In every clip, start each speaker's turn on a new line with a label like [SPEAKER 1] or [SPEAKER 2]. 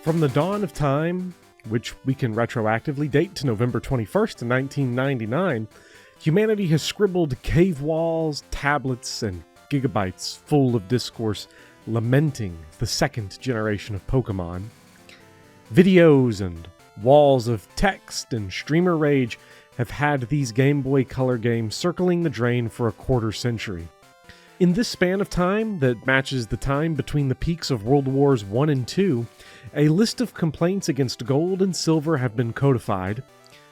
[SPEAKER 1] From the dawn of time, which we can retroactively date to November 21st, 1999, humanity has scribbled cave walls, tablets, and gigabytes full of discourse lamenting the second generation of Pokémon. Videos and walls of text and streamer rage have had these Game Boy Color games circling the drain for a quarter century. In this span of time that matches the time between the peaks of World Wars I and II, a list of complaints against Gold and Silver have been codified.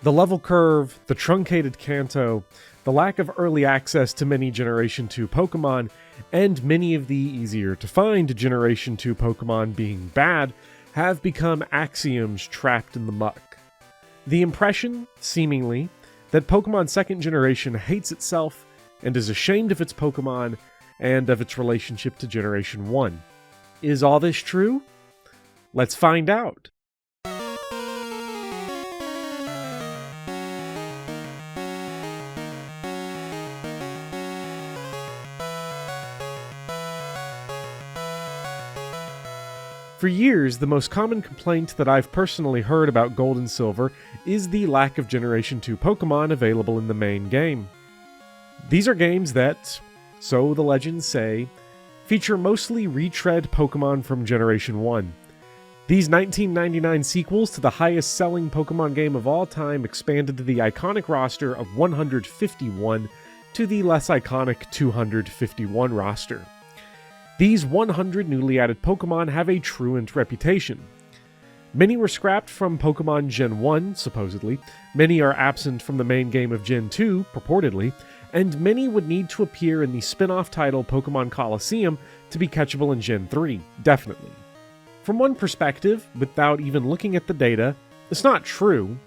[SPEAKER 1] The level curve, the truncated Kanto, the lack of early access to many Generation 2 Pokémon, and many of the easier-to-find Generation 2 Pokémon being bad have become axioms trapped in the muck. The impression, seemingly, that Pokémon 2nd Generation hates itself and is ashamed of its Pokémon and of its relationship to Generation 1. Is all this true? Let's find out. For years, the most common complaint that I've personally heard about Gold and Silver is the lack of Generation 2 Pokémon available in the main game. These are games that, so the legends say, feature mostly retread Pokémon from Generation 1. These 1999 sequels to the highest-selling Pokémon game of all time expanded the iconic roster of 151 to the less iconic 251 roster. These 100 newly added Pokémon have a truant reputation. Many were scrapped from Pokémon Gen 1, supposedly, many are absent from the main game of Gen 2, purportedly, and many would need to appear in the spin-off title Pokémon Colosseum to be catchable in Gen 3, definitely. From one perspective, without even looking at the data, it's not true.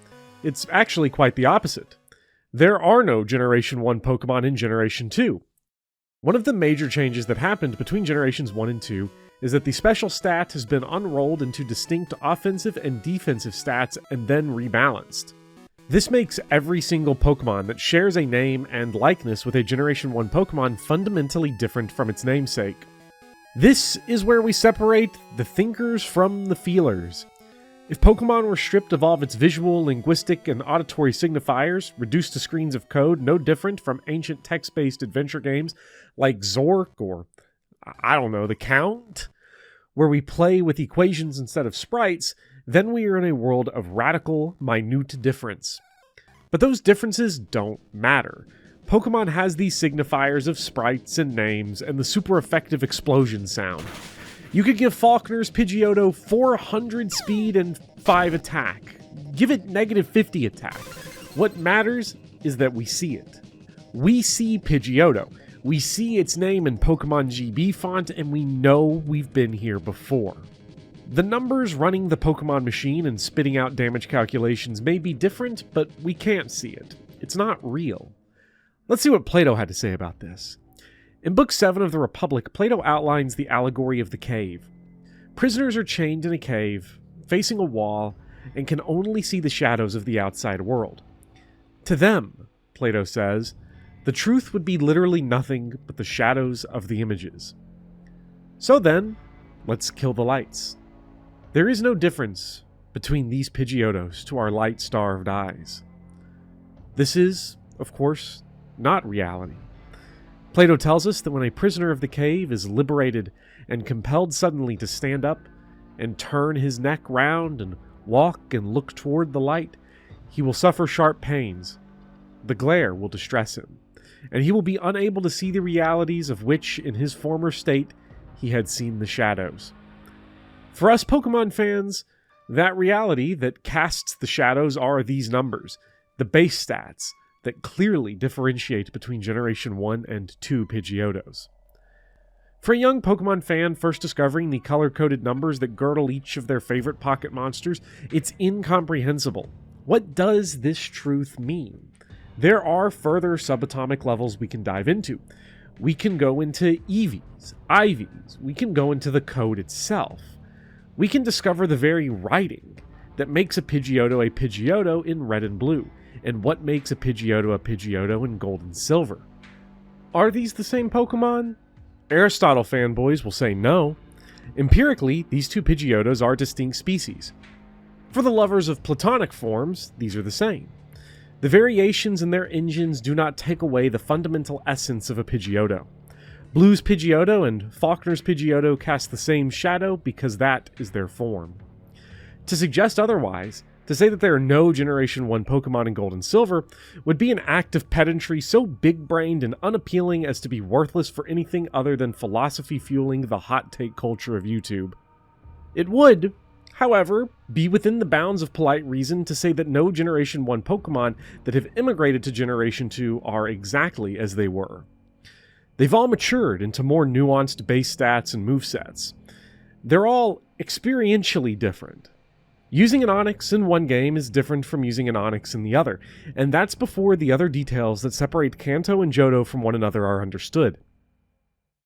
[SPEAKER 1] It's actually quite the opposite. There are no Generation 1 Pokémon in Generation 2. One of the major changes that happened between Generations 1 and 2 is that the special stat has been unrolled into distinct offensive and defensive stats and then rebalanced. This makes every single Pokémon that shares a name and likeness with a Generation 1 Pokémon fundamentally different from its namesake. This is where we separate the thinkers from the feelers. If Pokémon were stripped of all of its visual, linguistic, and auditory signifiers, reduced to screens of code no different from ancient text-based adventure games like Zork or, The Count, where we play with equations instead of sprites, then we are in a world of radical, minute difference. But those differences don't matter. Pokémon has these signifiers of sprites and names and the super effective explosion sound. You could give Faulkner's Pidgeotto 400 speed and 5 attack. Give it negative 50 attack. What matters is that we see it. We see Pidgeotto. We see its name in Pokemon GB font, and we know we've been here before. The numbers running the Pokemon machine and spitting out damage calculations may be different, but we can't see it. It's not real. Let's see what Plato had to say about this. In Book 7 of the Republic, Plato outlines the allegory of the cave. Prisoners are chained in a cave, facing a wall, and can only see the shadows of the outside world. To them, Plato says, the truth would be literally nothing but the shadows of the images. So then, let's kill the lights. There is no difference between these Pidgeottos to our light-starved eyes. This is, of course, not reality. Plato tells us that when a prisoner of the cave is liberated and compelled suddenly to stand up and turn his neck round and walk and look toward the light, he will suffer sharp pains. The glare will distress him, and he will be unable to see the realities of which, in his former state, he had seen the shadows. For us Pokemon fans, that reality that casts the shadows are these numbers, the base stats, that clearly differentiate between Generation 1 and 2 Pidgeottos. For a young Pokemon fan first discovering the color-coded numbers that girdle each of their favorite pocket monsters, it's incomprehensible. What does this truth mean? There are further subatomic levels we can dive into. We can go into EVs, IVs, we can go into the code itself. We can discover the very writing that makes a Pidgeotto in red and blue, and what makes a Pidgeotto in gold and silver. Are these the same Pokemon? Aristotle fanboys will say no. Empirically, these two Pidgeotos are distinct species. For the lovers of Platonic forms, these are the same. The variations in their engines do not take away the fundamental essence of a Pidgeotto. Blue's Pidgeotto and Faulkner's Pidgeotto cast the same shadow because that is their form. To suggest otherwise, to say that there are no Generation 1 Pokemon in Gold and Silver, would be an act of pedantry so big-brained and unappealing as to be worthless for anything other than philosophy fueling the hot take culture of YouTube. It would, however, be within the bounds of polite reason to say that no Generation 1 Pokemon that have immigrated to Generation 2 are exactly as they were. They've all matured into more nuanced base stats and movesets. They're all experientially different. Using an Onix in one game is different from using an Onix in the other, and that's before the other details that separate Kanto and Jodo from one another are understood.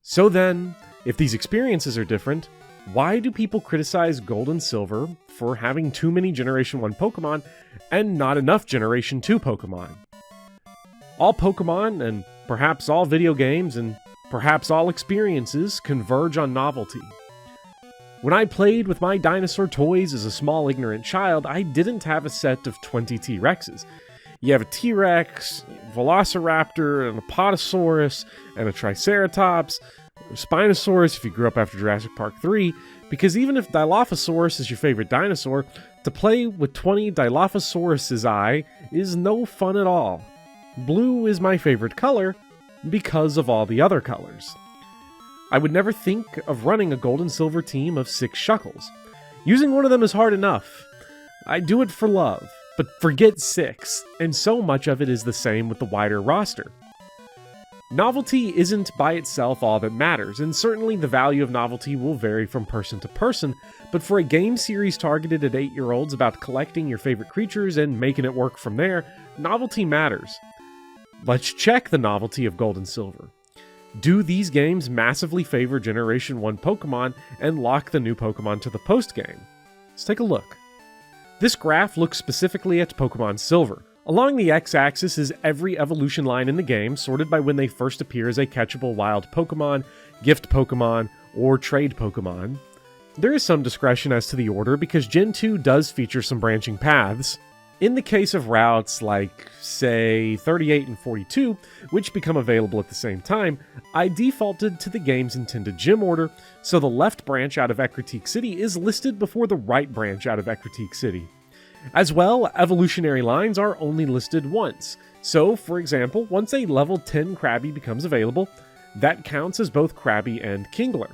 [SPEAKER 1] So then, if these experiences are different, why do people criticize Gold and Silver for having too many Generation 1 Pokemon and not enough Generation 2 Pokemon? All Pokemon, and perhaps all video games, and perhaps all experiences converge on novelty. When I played with my dinosaur toys as a small ignorant child, I didn't have a set of 20 T-Rexes. You have a T-Rex, Velociraptor, an Apatosaurus, and a Triceratops, Spinosaurus if you grew up after Jurassic Park 3, because even if Dilophosaurus is your favorite dinosaur, to play with 20 Dilophosauruses is no fun at all. Blue is my favorite color because of all the other colors. I would never think of running a Gold and Silver team of 6 Shuckles. Using one of them is hard enough. I do it for love, but forget 6, and so much of it is the same with the wider roster. Novelty isn't by itself all that matters, and certainly the value of novelty will vary from person to person, but for a game series targeted at 8-year-olds about collecting your favorite creatures and making it work from there, novelty matters. Let's check the novelty of Gold and Silver. Do these games massively favor Generation 1 Pokemon and lock the new Pokemon to the postgame? Let's take a look. This graph looks specifically at Pokemon Silver. Along the x-axis is every evolution line in the game, sorted by when they first appear as a catchable wild Pokemon, gift Pokemon, or trade Pokemon. There is some discretion as to the order because Gen 2 does feature some branching paths. In the case of routes like, say, 38 and 42, which become available at the same time, I defaulted to the game's intended gym order, so the left branch out of Ecruteak City is listed before the right branch out of Ecruteak City. As well, evolutionary lines are only listed once, so, for example, once a level 10 Krabby becomes available, that counts as both Krabby and Kingler.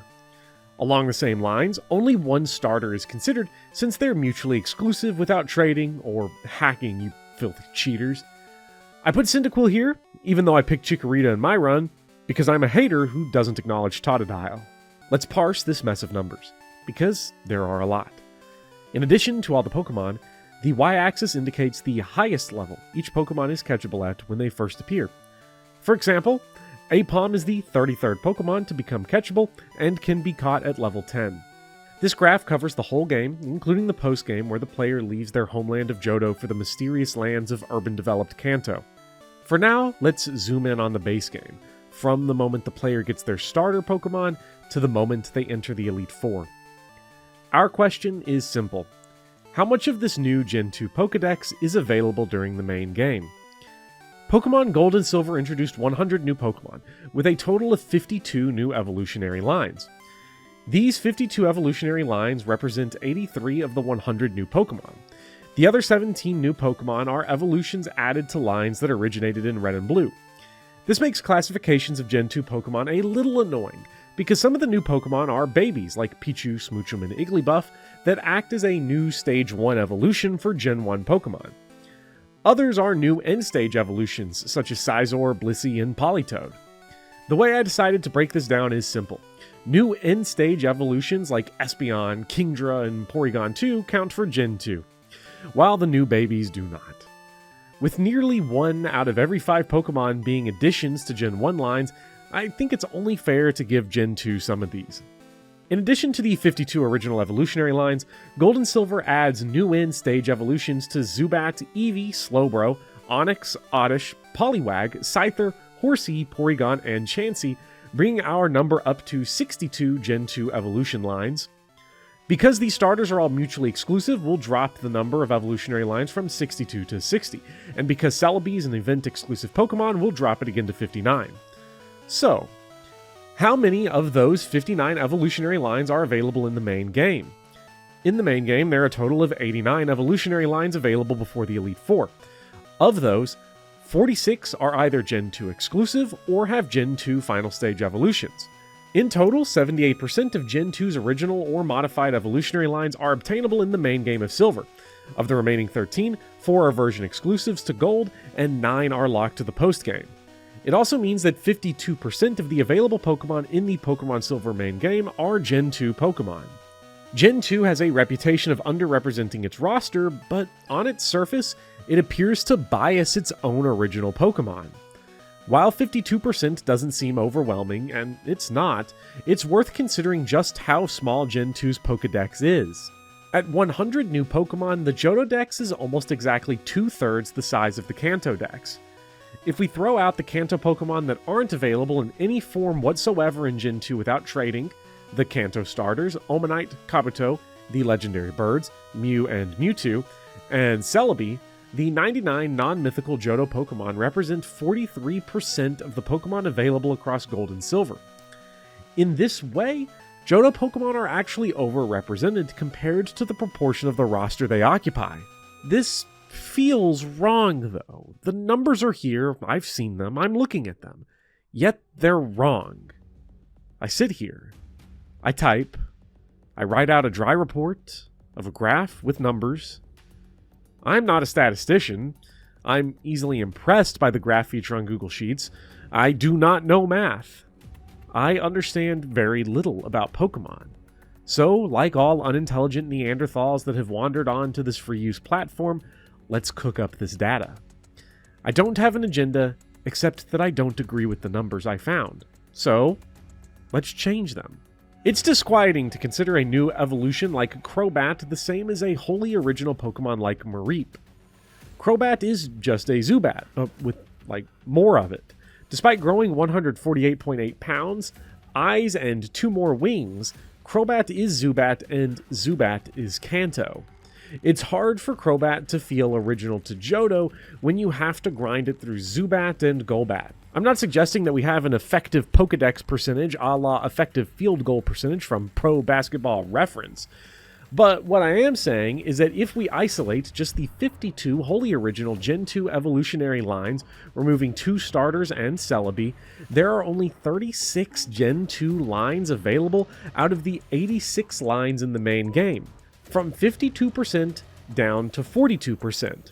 [SPEAKER 1] Along the same lines, only one starter is considered since they're mutually exclusive without trading or hacking, you filthy cheaters. I put Cyndaquil here, even though I picked Chikorita in my run, because I'm a hater who doesn't acknowledge Totodile. Let's parse this mess of numbers, because there are a lot. In addition to all the Pokemon, the y-axis indicates the highest level each Pokemon is catchable at when they first appear. For example, Aipom is the 33rd Pokemon to become catchable and can be caught at level 10. This graph covers the whole game, including the postgame where the player leaves their homeland of Jodo for the mysterious lands of urban-developed Kanto. For now, let's zoom in on the base game, from the moment the player gets their starter Pokemon to the moment they enter the Elite Four. Our question is simple. How much of this new Gen 2 Pokédex is available during the main game? Pokemon Gold and Silver introduced 100 new Pokemon, with a total of 52 new evolutionary lines. These 52 evolutionary lines represent 83 of the 100 new Pokemon. The other 17 new Pokemon are evolutions added to lines that originated in Red and Blue. This makes classifications of Gen 2 Pokemon a little annoying, because some of the new Pokemon are babies like Pichu, Smoochum, and Igglybuff that act as a new Stage 1 evolution for Gen 1 Pokemon. Others are new end-stage evolutions, such as Scizor, Blissey, and Politoed. The way I decided to break this down is simple. New end-stage evolutions like Espeon, Kingdra, and Porygon 2 count for Gen 2, while the new babies do not. With nearly 1 out of every 5 Pokemon being additions to Gen 1 lines, I think it's only fair to give Gen 2 some of these. In addition to the 52 original evolutionary lines, Gold and Silver adds new end-stage evolutions to Zubat, Eevee, Slowbro, Onix, Oddish, Poliwag, Scyther, Horsea, Porygon, and Chansey, bringing our number up to 62 Gen 2 evolution lines. Because these starters are all mutually exclusive, we'll drop the number of evolutionary lines from 62 to 60, and because Celebi is an event-exclusive Pokemon, we'll drop it again to 59. So, how many of those 59 evolutionary lines are available in the main game? In the main game, there are a total of 89 evolutionary lines available before the Elite Four. Of those, 46 are either Gen 2 exclusive or have Gen 2 final stage evolutions. In total, 78% of Gen 2's original or modified evolutionary lines are obtainable in the main game of Silver. Of the remaining 13, 4 are version exclusives to Gold, and 9 are locked to the postgame. It also means that 52% of the available Pokemon in the Pokemon Silver main game are Gen 2 Pokemon. Gen 2 has a reputation of underrepresenting its roster, but on its surface, it appears to bias its own original Pokemon. While 52% doesn't seem overwhelming, and it's not, it's worth considering just how small Gen 2's Pokédex is. At 100 new Pokemon, the Johto Dex is almost exactly 2/3 the size of the Kanto Dex. If we throw out the Kanto Pokemon that aren't available in any form whatsoever in Gen 2 without trading, the Kanto starters, Omanite, Kabuto, the legendary birds, Mew and Mewtwo, and Celebi, the 99 non-mythical Johto Pokemon represent 43% of the Pokemon available across Gold and Silver. In this way, Johto Pokemon are actually overrepresented compared to the proportion of the roster they occupy. This feels wrong, though. The numbers are here, I've seen them, I'm looking at them. Yet they're wrong. I sit here, I type, I write out a dry report of a graph with numbers. I'm not a statistician. I'm easily impressed by the graph feature on Google Sheets. I do not know math. I understand very little about Pokemon. So, like all unintelligent Neanderthals that have wandered onto this free-use platform, let's cook up this data. I don't have an agenda, except that I don't agree with the numbers I found. So, let's change them. It's disquieting to consider a new evolution like Crobat the same as a wholly original Pokemon like Mareep. Crobat is just a Zubat, with, more of it. Despite growing 148.8 pounds, eyes, and 2 more wings, Crobat is Zubat and Zubat is Kanto. It's hard for Crobat to feel original to Johto when you have to grind it through Zubat and Golbat. I'm not suggesting that we have an effective Pokédex percentage a la effective field goal percentage from Pro Basketball Reference. But what I am saying is that if we isolate just the 52 wholly original Gen 2 evolutionary lines, removing 2 starters and Celebi, there are only 36 Gen 2 lines available out of the 86 lines in the main game, from 52% down to 42%.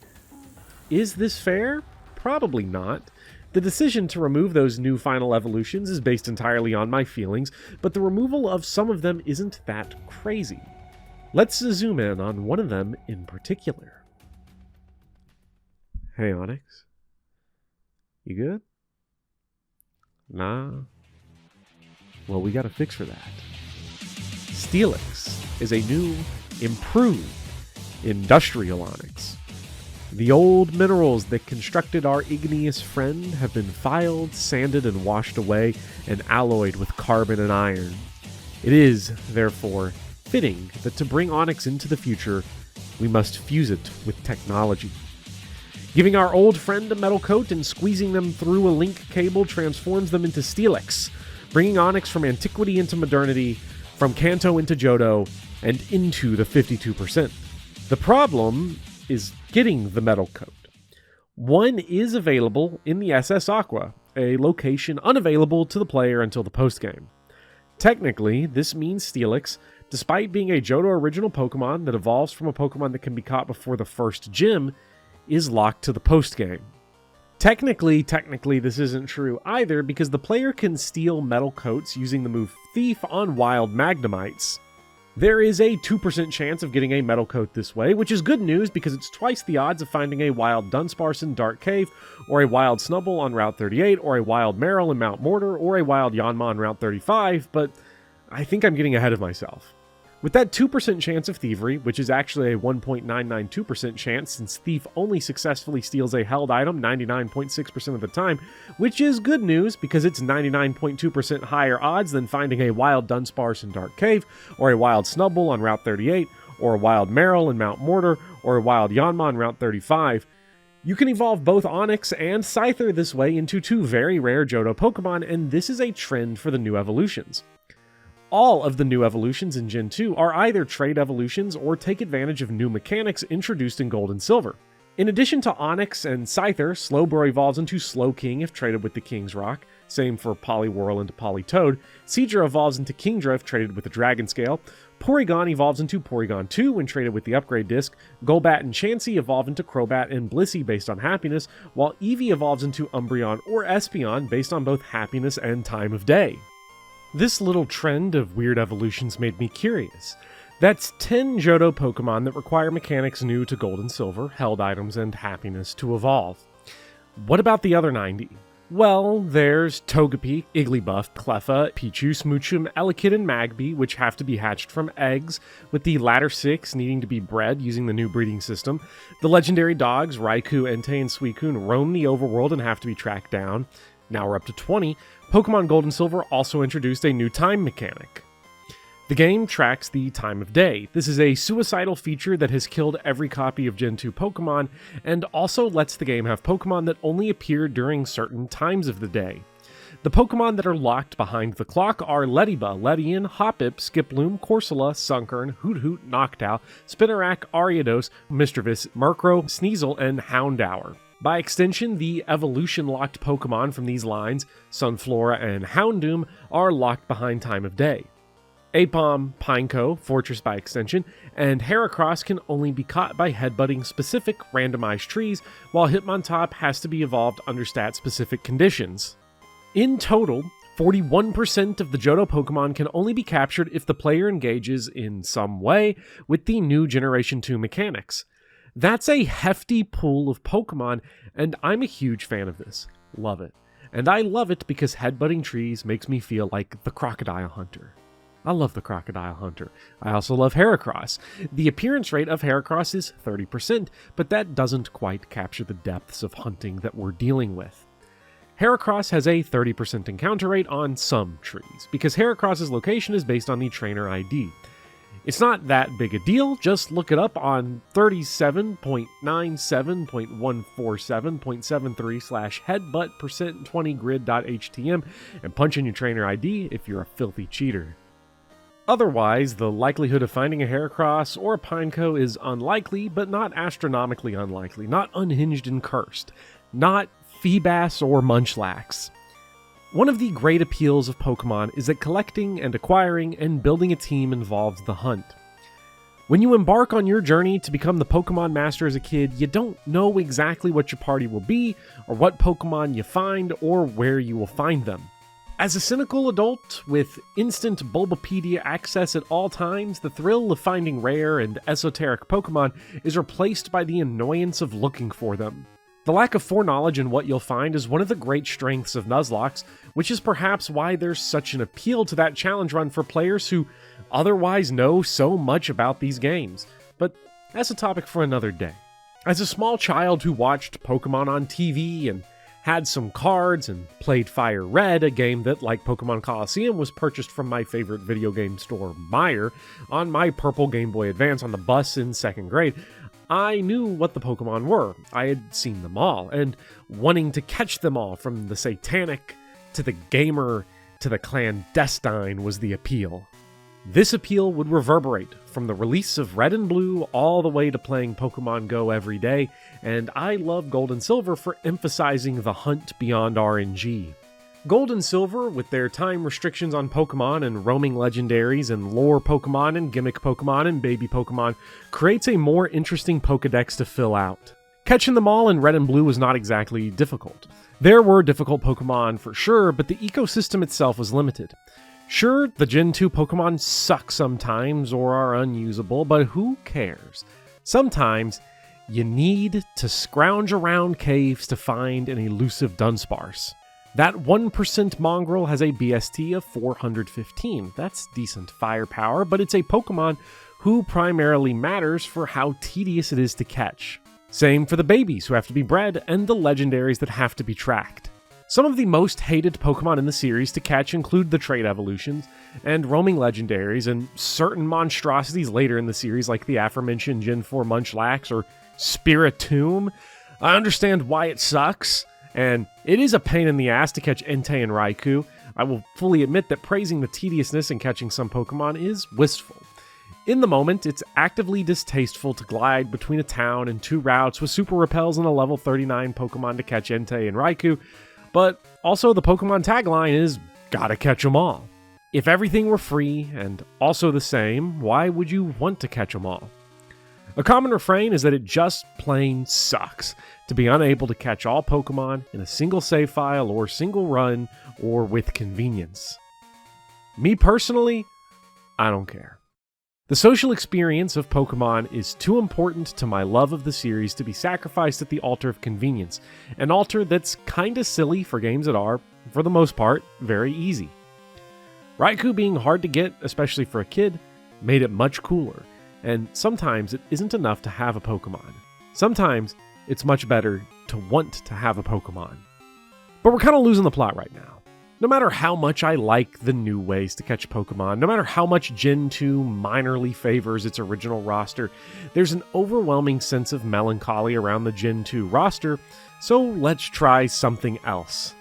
[SPEAKER 1] Is this fair? Probably not. The decision to remove those new final evolutions is based entirely on my feelings, but the removal of some of them isn't that crazy. Let's zoom in on one of them in particular. Hey, Onyx. You good? Nah? Well, we got a fix for that. Steelix is a new, improved, industrial Onyx. The old minerals that constructed our igneous friend have been filed, sanded, and washed away, and alloyed with carbon and iron. It is, therefore, fitting that to bring Onyx into the future, we must fuse it with technology. Giving our old friend a metal coat and squeezing them through a link cable transforms them into Steelix, bringing Onyx from antiquity into modernity, from Kanto into Johto, and into the 52%. The problem is getting the metal coat. One is available in the SS Aqua, a location unavailable to the player until the postgame. Technically, this means Steelix, despite being a Johto original Pokemon that evolves from a Pokemon that can be caught before the first gym, is locked to the postgame. Technically, this isn't true either because the player can steal metal coats using the move Thief on wild Magnemites. There is a 2% chance of getting a metal coat this way, which is good news because it's twice the odds of finding a wild Dunsparce in Dark Cave, or a wild Snubbull on Route 38, or a wild Marill in Mount Mortar, or a wild Yanma on Route 35, but I think I'm getting ahead of myself. With that 2% chance of thievery, which is actually a 1.992% chance since Thief only successfully steals a held item 99.6% of the time, which is good news because it's 99.2% higher odds than finding a wild Dunsparce in Dark Cave, or a wild Snubbull on Route 38, or a wild Marill in Mount Mortar, or a wild Yanma on Route 35. You can evolve both Onix and Scyther this way into two very rare Johto Pokemon, and this is a trend for the new evolutions. All of the new evolutions in Gen 2 are either trade evolutions or take advantage of new mechanics introduced in Gold and Silver. In addition to Onix and Scyther, Slowbro evolves into Slowking if traded with the King's Rock, same for Poliwhirl into Politoed, Seadra evolves into Kingdra if traded with the Dragon Scale, Porygon evolves into Porygon 2 when traded with the Upgrade Disc, Golbat and Chansey evolve into Crobat and Blissey based on happiness, while Eevee evolves into Umbreon or Espeon based on both happiness and time of day. This little trend of weird evolutions made me curious. That's 10 Johto Pokemon that require mechanics new to Gold and Silver, held items, and happiness to evolve. What about the other 90? Well, there's Togepi, Igglybuff, Cleffa, Pichu, Smoochum, Elekid, and Magby, which have to be hatched from eggs, with the latter 6 needing to be bred using the new breeding system. The legendary dogs, Raikou, Entei, and Suicune, roam the overworld and have to be tracked down. Now we're up to 20. Pokemon Gold and Silver also introduced a new time mechanic. The game tracks the time of day. This is a suicidal feature that has killed every copy of Gen 2 Pokemon, and also lets the game have Pokemon that only appear during certain times of the day. The Pokemon that are locked behind the clock are Lediba, Ledian, Hoppip, Skiploom, Corsola, Sunkern, Hoothoot, Noctowl, Spinarak, Ariados, Mischievous, Murkrow, Sneasel, and Houndour. By extension, the evolution-locked Pokemon from these lines, Sunflora and Houndoom, are locked behind time of day. Aipom, Pineco, Fortress by extension, and Heracross can only be caught by headbutting specific randomized trees, while Hitmontop has to be evolved under stat-specific conditions. In total, 41% of the Johto Pokemon can only be captured if the player engages in some way with the new Generation 2 mechanics. That's a hefty pool of Pokemon, and I'm a huge fan of this. Love it. And I love it because headbutting trees makes me feel like the Crocodile Hunter. I love the Crocodile Hunter. I also love Heracross. The appearance rate of Heracross is 30%, but that doesn't quite capture the depths of hunting that we're dealing with. Heracross has a 30% encounter rate on some trees, because Heracross's location is based on the trainer ID. It's not that big a deal, just look it up on 37.97.147.73/headbutt%20grid.htm and punch in your trainer ID if you're a filthy cheater. Otherwise, the likelihood of finding a Heracross or a Pineco is unlikely, but not astronomically unlikely, not unhinged and cursed, not Feebas or Munchlax. One of the great appeals of Pokemon is that collecting and acquiring and building a team involves the hunt. When you embark on your journey to become the Pokemon Master as a kid, you don't know exactly what your party will be, or what Pokemon you find, or where you will find them. As a cynical adult with instant Bulbapedia access at all times, the thrill of finding rare and esoteric Pokemon is replaced by the annoyance of looking for them. The lack of foreknowledge in what you'll find is one of the great strengths of Nuzlocke, which is perhaps why there's such an appeal to that challenge run for players who otherwise know so much about these games. But that's a topic for another day. As a small child who watched Pokemon on TV and had some cards and played Fire Red, a game that, like Pokemon Coliseum, was purchased from my favorite video game store, Meijer, on my purple Game Boy Advance on the bus in 2nd grade, I knew what the Pokemon were. I had seen them all, and wanting to catch them all, from the satanic to the gamer to the clandestine, was the appeal. This appeal would reverberate from the release of Red and Blue all the way to playing Pokemon Go every day, and I love Gold and Silver for emphasizing the hunt beyond RNG. Gold and Silver, with their time restrictions on Pokemon and roaming legendaries and lore Pokemon and gimmick Pokemon and baby Pokemon, creates a more interesting Pokedex to fill out. Catching them all in Red and Blue was not exactly difficult. There were difficult Pokemon for sure, but the ecosystem itself was limited. Sure, the Gen 2 Pokemon suck sometimes or are unusable, but who cares? Sometimes, you need to scrounge around caves to find an elusive Dunsparce. That 1% mongrel has a BST of 415. That's decent firepower, but it's a Pokemon who primarily matters for how tedious it is to catch. Same for the babies who have to be bred and the legendaries that have to be tracked. Some of the most hated Pokemon in the series to catch include the trait evolutions and roaming legendaries and certain monstrosities later in the series like the aforementioned Gen 4 Munchlax or Spiritomb. I understand why it sucks, and it is a pain in the ass to catch Entei and Raikou. I will fully admit that praising the tediousness in catching some Pokemon is wistful. In the moment, it's actively distasteful to glide between a town and 2 routes with Super Repels and a level 39 Pokemon to catch Entei and Raikou, but also the Pokemon tagline is, gotta catch 'em all. If everything were free and also the same, why would you want to catch 'em all? A common refrain is that it just plain sucks to be unable to catch all Pokemon in a single save file or single run or with convenience. Me personally, I don't care. The social experience of Pokemon is too important to my love of the series to be sacrificed at the altar of convenience, an altar that's kinda silly for games that are, for the most part, very easy. Raikou being hard to get, especially for a kid, made it much cooler, and sometimes it isn't enough to have a Pokemon. Sometimes it's much better to want to have a Pokemon. But we're kinda losing the plot right now. No matter how much I like the new ways to catch Pokemon, no matter how much Gen 2 minorly favors its original roster, there's an overwhelming sense of melancholy around the Gen 2 roster, so let's try something else.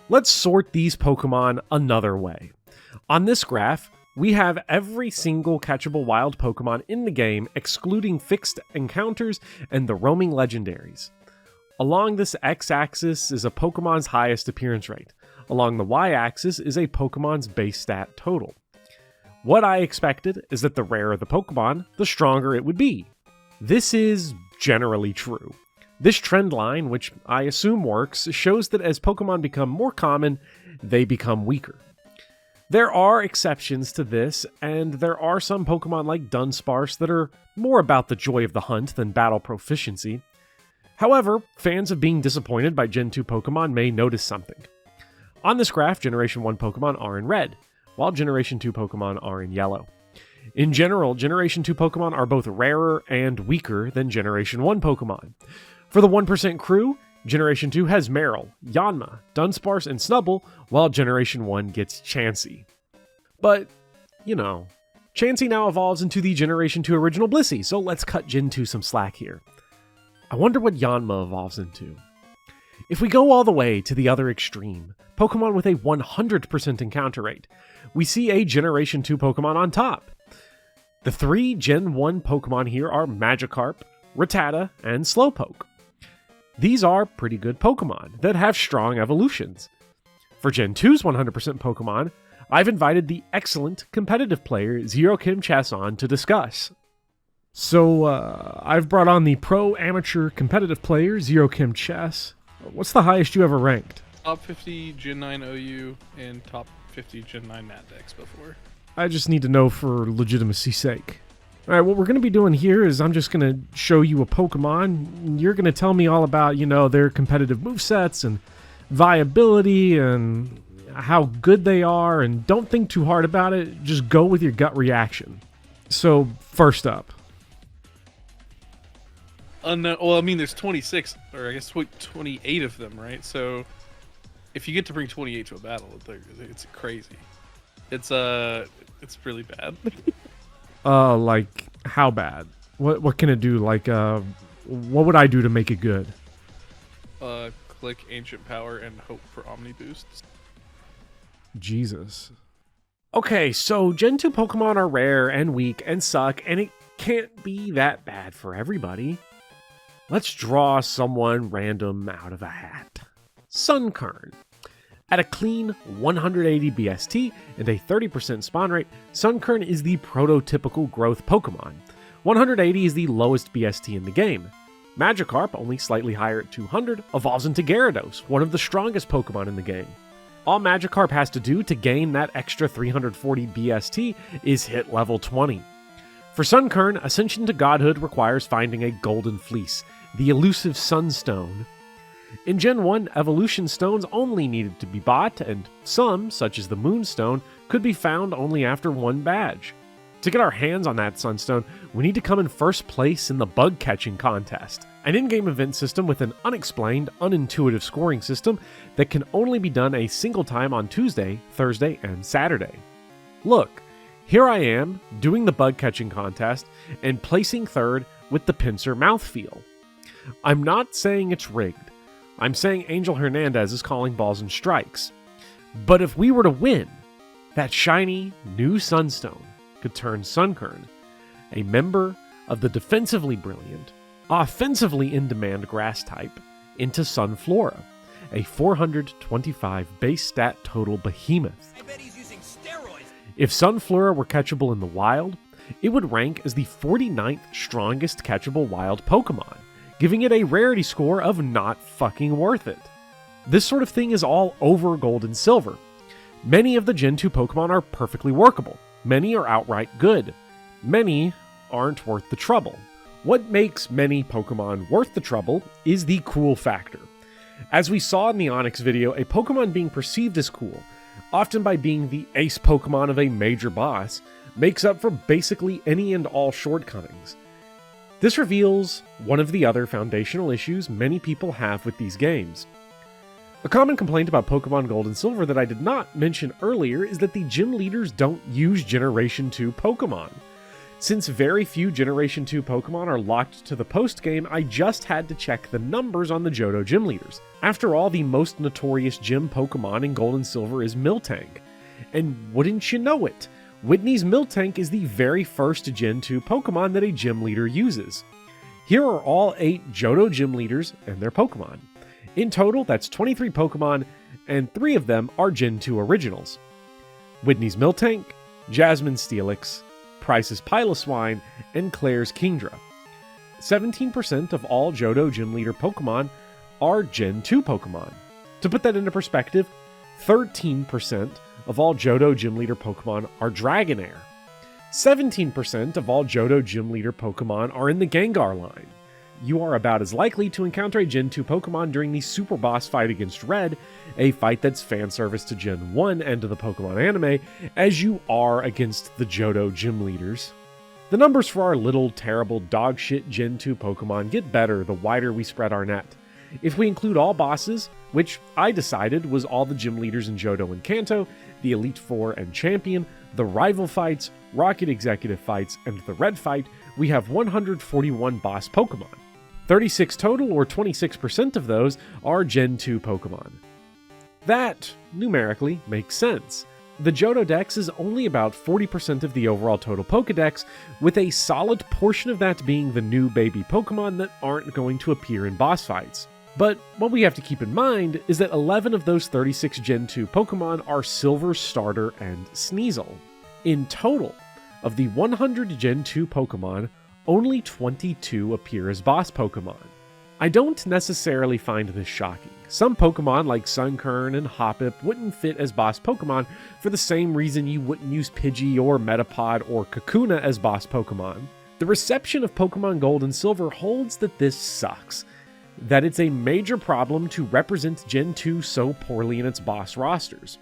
[SPEAKER 1] Let's sort these Pokemon another way. On this graph, we have every single catchable wild Pokemon in the game, excluding fixed encounters and the roaming legendaries. Along this x-axis is a Pokemon's highest appearance rate. Along the y-axis is a Pokemon's base stat total. What I expected is that the rarer the Pokemon, the stronger it would be. This is generally true. This trend line, which I assume works, shows that as Pokemon become more common, they become weaker. There are exceptions to this, and there are some Pokemon like Dunsparce that are more about the joy of the hunt than battle proficiency. However, fans of being disappointed by Gen 2 Pokemon may notice something. On this graph, Generation 1 Pokemon are in red, while Generation 2 Pokemon are in yellow. In general, Generation 2 Pokemon are both rarer and weaker than Generation 1 Pokemon. For the 1% crew, Generation 2 has Marill, Yanma, Dunsparce, and Snubbull, while Generation 1 gets Chansey. But, Chansey now evolves into the Generation 2 original Blissey, so let's cut Gen 2 some slack here. I wonder what Yanma evolves into. If we go all the way to the other extreme, Pokemon with a 100% encounter rate, we see a Generation 2 Pokemon on top. The 3 Gen 1 Pokemon here are Magikarp, Rattata, and Slowpoke. These are pretty good Pokemon that have strong evolutions. For Gen 2's 100% Pokemon, I've invited the excellent competitive player Zero Kim Chess on to discuss. So, I've brought on the pro-amateur competitive player Zero Kim Chess. What's the highest you ever ranked?
[SPEAKER 2] Top 50 Gen 9 OU and top 50 Gen 9 Nat Dex before.
[SPEAKER 1] I just need to know for legitimacy's sake. Alright, what we're going to be doing here is I'm just going to show you a Pokemon. You're going to tell me all about, their competitive movesets and viability and how good they are, and don't think too hard about it. Just go with your gut reaction. So, first up.
[SPEAKER 2] There's 26, or I guess 28 of them, right? So, if you get to bring 28 to a battle, it's crazy. It's really bad.
[SPEAKER 1] Like how bad? What can it do? Like, what would I do to make it good?
[SPEAKER 2] Click Ancient Power and hope for Omni Boosts.
[SPEAKER 1] Jesus. Okay, so Gen 2 Pokemon are rare and weak and suck, and it can't be that bad for everybody. Let's draw someone random out of a hat. Sunkern. At a clean 180 BST and a 30% spawn rate, Sunkern is the prototypical growth Pokemon. 180 is the lowest BST in the game. Magikarp, only slightly higher at 200, evolves into Gyarados, one of the strongest Pokemon in the game. All Magikarp has to do to gain that extra 340 BST is hit level 20. For Sunkern, Ascension to Godhood requires finding a Golden Fleece, the elusive Sunstone. In Gen 1, evolution stones only needed to be bought, and some, such as the Moonstone, could be found only after one badge. To get our hands on that Sunstone, we need to come in first place in the bug catching contest, an in-game event system with an unexplained, unintuitive scoring system that can only be done a single time on Tuesday, Thursday, and Saturday. Look, here I am, doing the bug catching contest, and placing third with the pincer mouthfeel. I'm not saying it's rigged. I'm saying Angel Hernandez is calling balls and strikes. But if we were to win, that shiny new Sunstone could turn Sunkern, a member of the defensively brilliant, offensively in-demand grass type, into Sunflora, a 425 base stat total behemoth.
[SPEAKER 3] I bet he's using steroids.
[SPEAKER 1] If Sunflora were catchable in the wild, it would rank as the 49th strongest catchable wild Pokemon, giving it a rarity score of not fucking worth it. This sort of thing is all over Gold and Silver. Many of the Gen 2 Pokemon are perfectly workable. Many are outright good. Many aren't worth the trouble. What makes many Pokemon worth the trouble is the cool factor. As we saw in the Onyx video, a Pokemon being perceived as cool, often by being the ace Pokemon of a major boss, makes up for basically any and all shortcomings. This reveals one of the other foundational issues many people have with these games. A common complaint about Pokemon Gold and Silver that I did not mention earlier is that the gym leaders don't use Generation 2 Pokemon. Since very few Generation 2 Pokemon are locked to the post-game, I just had to check the numbers on the Johto gym leaders. After all, the most notorious gym Pokemon in Gold and Silver is Miltank. And wouldn't you know it, Whitney's Miltank is the very first Gen 2 Pokemon that a gym leader uses. Here are all 8 Johto gym leaders and their Pokemon. In total, that's 23 Pokemon, and 3 of them are Gen 2 originals. Whitney's Miltank, Jasmine's Steelix, Price's Piloswine, and Claire's Kingdra. 17% of all Johto gym leader Pokemon are Gen 2 Pokemon. To put that into perspective, 13% of all Johto gym leader Pokemon are Dragonair. 17% of all Johto gym leader Pokemon are in the Gengar line. You are about as likely to encounter a Gen 2 Pokemon during the Super Boss fight against Red, a fight that's fan service to Gen 1 and to the Pokemon anime, as you are against the Johto gym leaders. The numbers for our little terrible dogshit Gen 2 Pokemon get better the wider we spread our net. If we include all bosses, which I decided was all the gym leaders in Johto and Kanto, the Elite Four and Champion, the rival fights, Rocket Executive fights, and the Red fight, we have 141 boss Pokemon. 36 total, or 26% of those, are Gen 2 Pokemon. That, numerically, makes sense. The Johto Dex is only about 40% of the overall total Pokedex, with a solid portion of that being the new baby Pokemon that aren't going to appear in boss fights. But what we have to keep in mind is that 11 of those 36 Gen 2 Pokemon are Silver, Starter, and Sneasel. In total, of the 100 Gen 2 Pokemon, only 22 appear as boss Pokemon. I don't necessarily find this shocking. Some Pokemon like Sunkern and Hoppip wouldn't fit as boss Pokemon for the same reason you wouldn't use Pidgey or Metapod or Kakuna as boss Pokemon. The reception of Pokemon Gold and Silver holds that this sucks, that it's a major problem to represent Gen 2 so poorly in its boss rosters.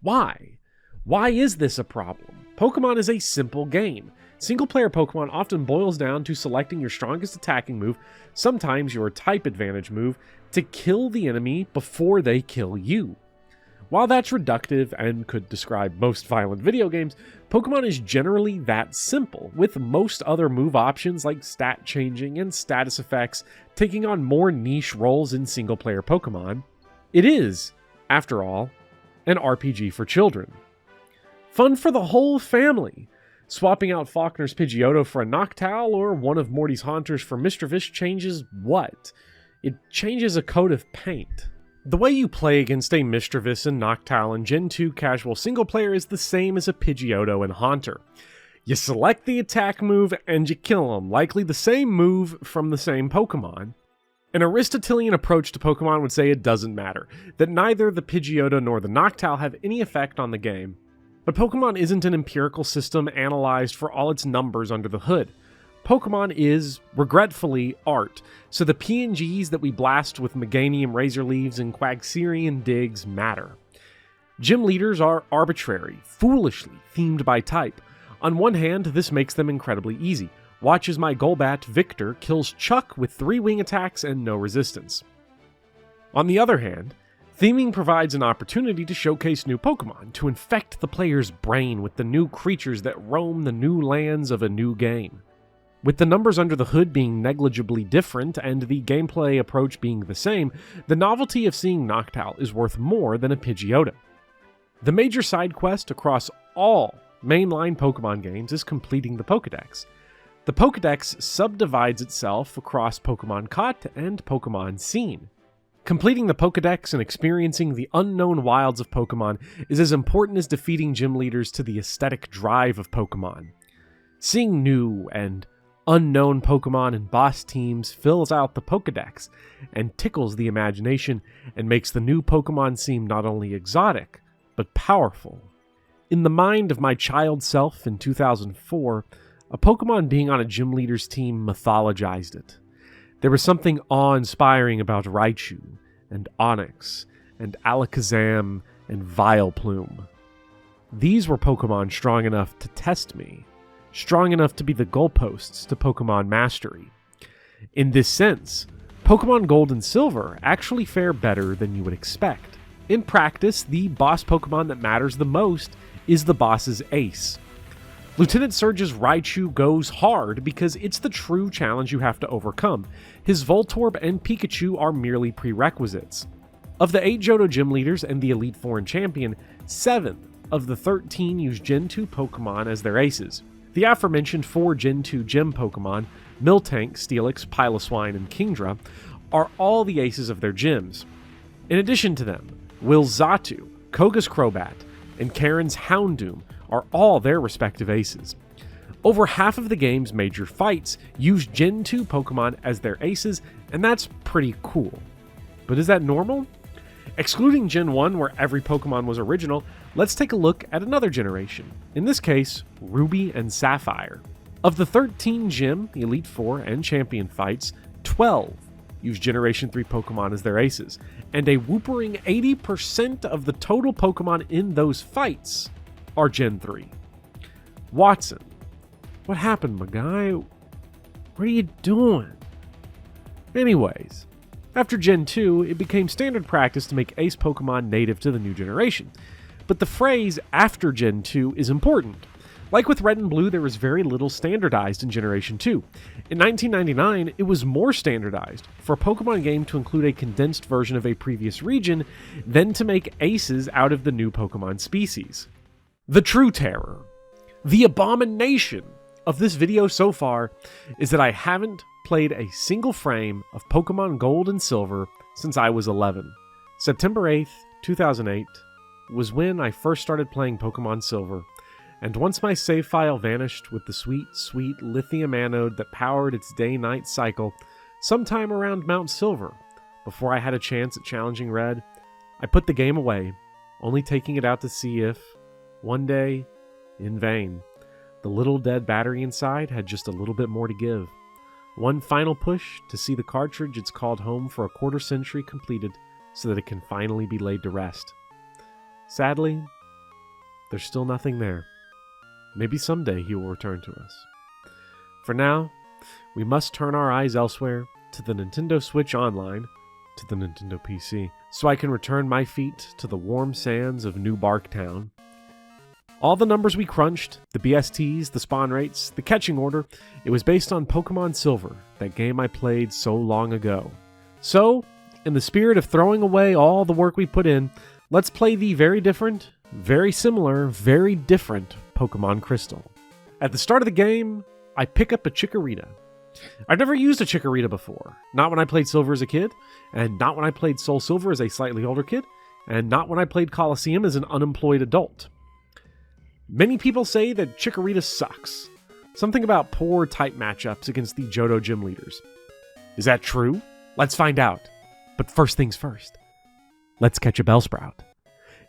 [SPEAKER 1] Why? Why is this a problem? Pokemon is a simple game. Single-player Pokemon often boils down to selecting your strongest attacking move, sometimes your type advantage move, to kill the enemy before they kill you. While that's reductive and could describe most violent video games, Pokemon is generally that simple, with most other move options like stat changing and status effects taking on more niche roles in single-player Pokemon. It is, after all, an RPG for children. Fun for the whole family. Swapping out Faulkner's Pidgeotto for a Noctowl or one of Morty's Haunters for Mischievous changes what? It changes a coat of paint. The way you play against a Mischievous and Noctowl in Gen 2 casual single player is the same as a Pidgeotto and Haunter. You select the attack move and you kill them, likely the same move from the same Pokemon. An Aristotelian approach to Pokemon would say it doesn't matter, that neither the Pidgeotto nor the Noctowl have any effect on the game. But Pokemon isn't an empirical system analyzed for all its numbers under the hood. Pokemon is, regretfully, art, so the PNGs that we blast with Meganium Razor Leaves and Quagsirian Digs matter. Gym leaders are arbitrary, foolishly themed by type. On one hand, this makes them incredibly easy. Watch as my Golbat, Victor, kills Chuck with 3 wing attacks and no resistance. On the other hand, theming provides an opportunity to showcase new Pokemon, to infect the player's brain with the new creatures that roam the new lands of a new game. With the numbers under the hood being negligibly different and the gameplay approach being the same, the novelty of seeing Noctowl is worth more than a Pidgeotto. The major side quest across all mainline Pokemon games is completing the Pokédex. The Pokédex subdivides itself across Pokemon Caught and Pokemon Seen. Completing the Pokédex and experiencing the unknown wilds of Pokemon is as important as defeating gym leaders to the aesthetic drive of Pokemon. Seeing new and unknown Pokemon and boss teams fills out the Pokédex and tickles the imagination and makes the new Pokemon seem not only exotic, but powerful. In the mind of my child self in 2004, a Pokemon being on a gym leader's team mythologized it. There was something awe-inspiring about Raichu, and Onix, and Alakazam, and Vileplume. These were Pokemon strong enough to test me, strong enough to be the goalposts to Pokemon mastery. In this sense, Pokemon Gold and Silver actually fare better than you would expect. In practice, the boss Pokemon that matters the most is the boss's ace. Lieutenant Surge's Raichu goes hard because it's the true challenge you have to overcome. His Voltorb and Pikachu are merely prerequisites. Of the 8 Johto gym leaders and the Elite Four and Champion, 7 of the 13 use Gen 2 Pokemon as their aces. The aforementioned 4 Gen 2 gym Pokemon, Miltank, Steelix, Piloswine, and Kingdra, are all the aces of their gyms. In addition to them, Wilzatu, Koga's Crobat, and Karen's Houndoom are all their respective aces. Over half of the game's major fights use Gen 2 Pokemon as their aces, and that's pretty cool. But is that normal? Excluding Gen 1, where every Pokemon was original, let's take a look at another generation. In this case, Ruby and Sapphire. Of the 13 Gym, Elite Four, and Champion fights, 12 use Generation 3 Pokemon as their aces, and a whoopering 80% of the total Pokemon in those fights are Gen 3. Watson, what happened, my guy? What are you doing? Anyways, after Gen 2, it became standard practice to make ace Pokemon native to the new generation. But the phrase after Gen 2 is important. Like with Red and Blue, there was very little standardized in Generation 2. In 1999, it was more standardized for a Pokemon game to include a condensed version of a previous region than to make aces out of the new Pokemon species. The true terror, the abomination of this video so far is that I haven't played a single frame of Pokemon Gold and Silver since I was 11. September 8th, 2008 was when I first started playing Pokemon Silver, and once my save file vanished with the sweet, sweet lithium anode that powered its day-night cycle sometime around Mount Silver, before I had a chance at challenging Red, I put the game away, only taking it out to see if, one day, in vain, the little dead battery inside had just a little bit more to give. One final push to see the cartridge it's called home for a quarter century completed so that it can finally be laid to rest. Sadly, there's still nothing there. Maybe someday he will return to us. For now, we must turn our eyes elsewhere, to the Nintendo Switch Online, to the Nintendo PC, so I can return my feet to the warm sands of New Barktown. All the numbers we crunched, the BSTs, the spawn rates, the catching order, it was based on Pokemon Silver, that game I played so long ago. So, in the spirit of throwing away all the work we put in, let's play the very different, very similar, very different Pokemon Crystal. At the start of the game, I pick up a Chikorita. I've never used a Chikorita before. Not when I played Silver as a kid, and not when I played Soul Silver as a slightly older kid, and not when I played Coliseum as an unemployed adult. Many people say that Chikorita sucks. Something about poor type matchups against the Johto gym leaders. Is that true? Let's find out. But first things first. Let's catch a Bellsprout.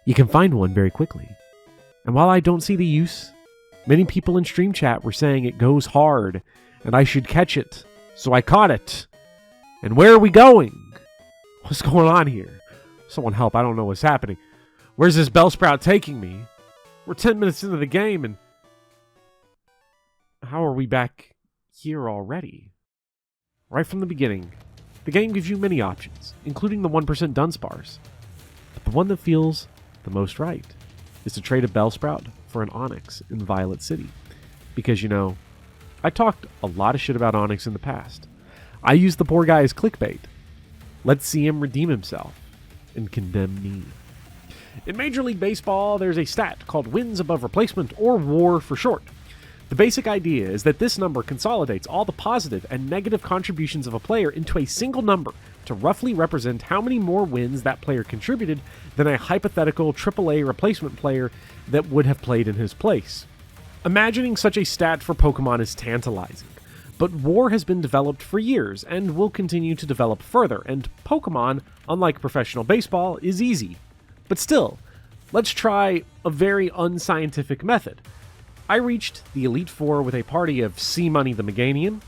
[SPEAKER 1] You can find one very quickly. And while I don't see the use, many people in stream chat were saying it goes hard and I should catch it. So I caught it. And where are we going? What's going on here? Someone help, I don't know what's happening. Where's this Bellsprout taking me? We're 10 minutes into the game, and how are we back here already? Right from the beginning, the game gives you many options, including the 1% Dunsparce. But the one that feels the most right is to trade a Bellsprout for an Onix in Violet City. Because, you know, I talked a lot of shit about Onix in the past. I used the poor guy as clickbait. Let's see him redeem himself and condemn me. In Major League Baseball, there's a stat called wins above replacement, or WAR for short. The basic idea is that this number consolidates all the positive and negative contributions of a player into a single number to roughly represent how many more wins that player contributed than a hypothetical AAA replacement player that would have played in his place. Imagining such a stat for Pokemon is tantalizing, but WAR has been developed for years and will continue to develop further, and Pokemon, unlike professional baseball, is easy. But still, let's try a very unscientific method. I reached the Elite Four with a party of C-Money the Meganium,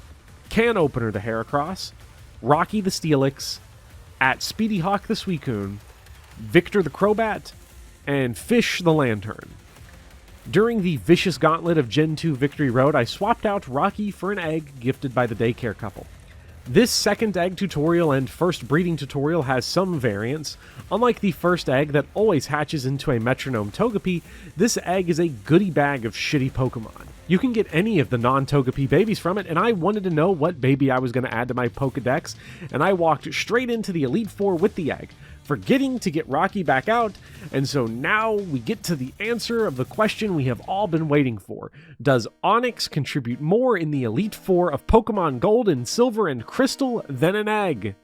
[SPEAKER 1] Can Opener the Heracross, Rocky the Steelix, at Speedy Hawk the Suicune, Victor the Crobat, and Fish the Lantern. During the vicious gauntlet of Gen 2 Victory Road, I swapped out Rocky for an egg gifted by the daycare couple. This second egg tutorial and first breeding tutorial has some variants. Unlike the first egg that always hatches into a Metronome Togepi, this egg is a goodie bag of shitty Pokemon. You can get any of the non-Togepi babies from it, and I wanted to know what baby I was going to add to my Pokedex, and I walked straight into the Elite Four with the egg, forgetting to get Rocky back out, and so now we get to the answer of the question we have all been waiting for. Does Onix contribute more in the Elite Four of Pokemon Gold and Silver and Crystal than an egg?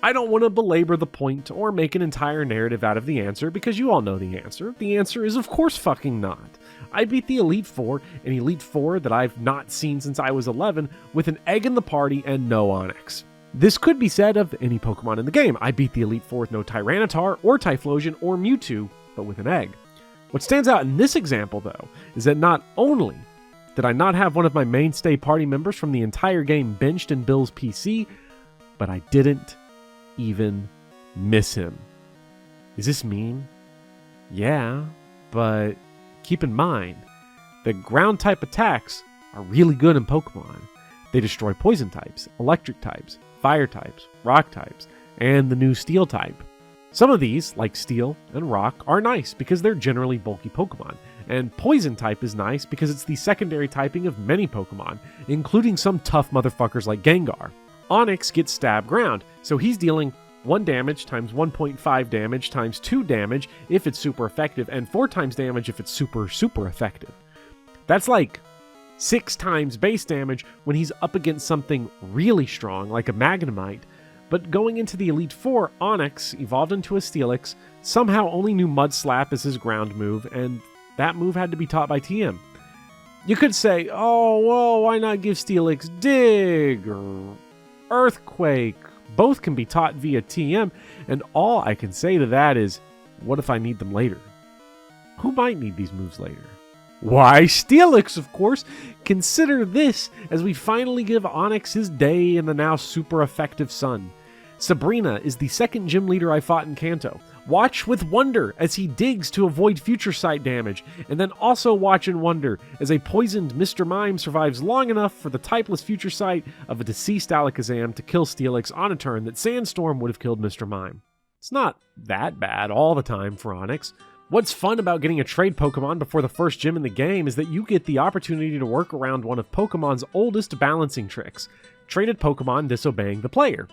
[SPEAKER 1] I don't want to belabor the point or make an entire narrative out of the answer, because you all know the answer. The answer is of course fucking not. I beat the Elite Four, an Elite Four that I've not seen since I was 11, with an egg in the party and no Onix. This could be said of any Pokemon in the game. I beat the Elite Four with no Tyranitar, or Typhlosion, or Mewtwo, but with an egg. What stands out in this example, though, is that not only did I not have one of my mainstay party members from the entire game benched in Bill's PC, but I didn't even miss him. Is this mean? Yeah, but keep in mind that ground type attacks are really good in Pokemon. They destroy poison types, electric types, fire types, rock types, and the new steel type. Some of these, like steel and rock, are nice because they're generally bulky Pokemon, and poison type is nice because it's the secondary typing of many Pokemon, including some tough motherfuckers like Gengar. Onix gets stab ground, so he's dealing 1 damage times 1.5 damage times 2 damage if it's super effective, and 4 times damage if it's super effective. That's like 6 times base damage when he's up against something really strong like a Magnemite. But going into the Elite Four, Onix evolved into a Steelix, somehow only knew Mud Slap as his ground move, and that move had to be taught by TM. You could say, oh, well, why not give Steelix Dig or Earthquake? Both can be taught via TM, and all I can say to that is, what if I need them later? Who might need these moves later? Why, Steelix, of course. Consider this as we finally give Onix his day in the now super effective sun. Sabrina is the second gym leader I fought in Kanto. Watch with wonder as he digs to avoid future sight damage, and then also watch and wonder as a poisoned Mr. Mime survives long enough for the typeless future sight of a deceased Alakazam to kill Steelix on a turn that Sandstorm would have killed Mr. Mime. It's not that bad all the time for Onix. What's fun about getting a trade Pokemon before the first gym in the game is that you get the opportunity to work around one of Pokemon's oldest balancing tricks, traded Pokemon disobeying the player.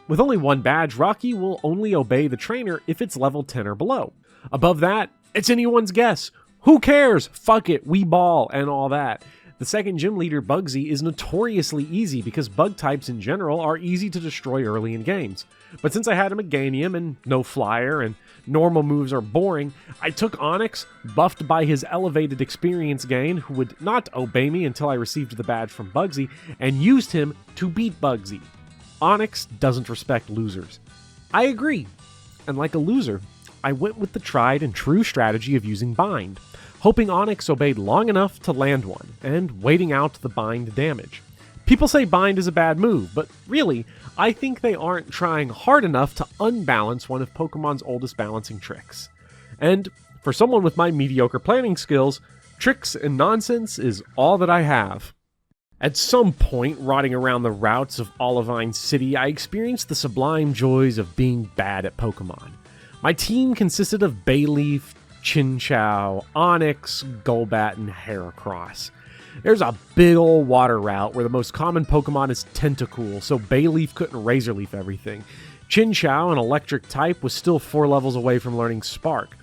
[SPEAKER 1] With only 1 badge, Rocky will only obey the trainer if it's level 10 or below. Above that, it's anyone's guess. Who cares? Fuck it, we ball, and all that. The second gym leader, Bugsy, is notoriously easy because bug types in general are easy to destroy early in games. But since I had a Meganium and no flyer and normal moves are boring, I took Onix, buffed by his elevated experience gain, who would not obey me until I received the badge from Bugsy, and used him to beat Bugsy. Onix doesn't respect losers. I agree. And like a loser, I went with the tried and true strategy of using Bind, hoping Onix obeyed long enough to land one, and waiting out the Bind damage. People say Bind is a bad move, but really, I think they aren't trying hard enough to unbalance one of Pokemon's oldest balancing tricks. And for someone with my mediocre planning skills, tricks and nonsense is all that I have. At some point, rotting around the routes of Olivine City, I experienced the sublime joys of being bad at Pokemon. My team consisted of Bayleaf, Chinchou, Onix, Golbat, and Heracross. There's a big old water route where the most common Pokemon is Tentacool, so Bayleaf couldn't Razor Leaf everything. Chinchou, an electric type, was still 4 levels away from learning Spark.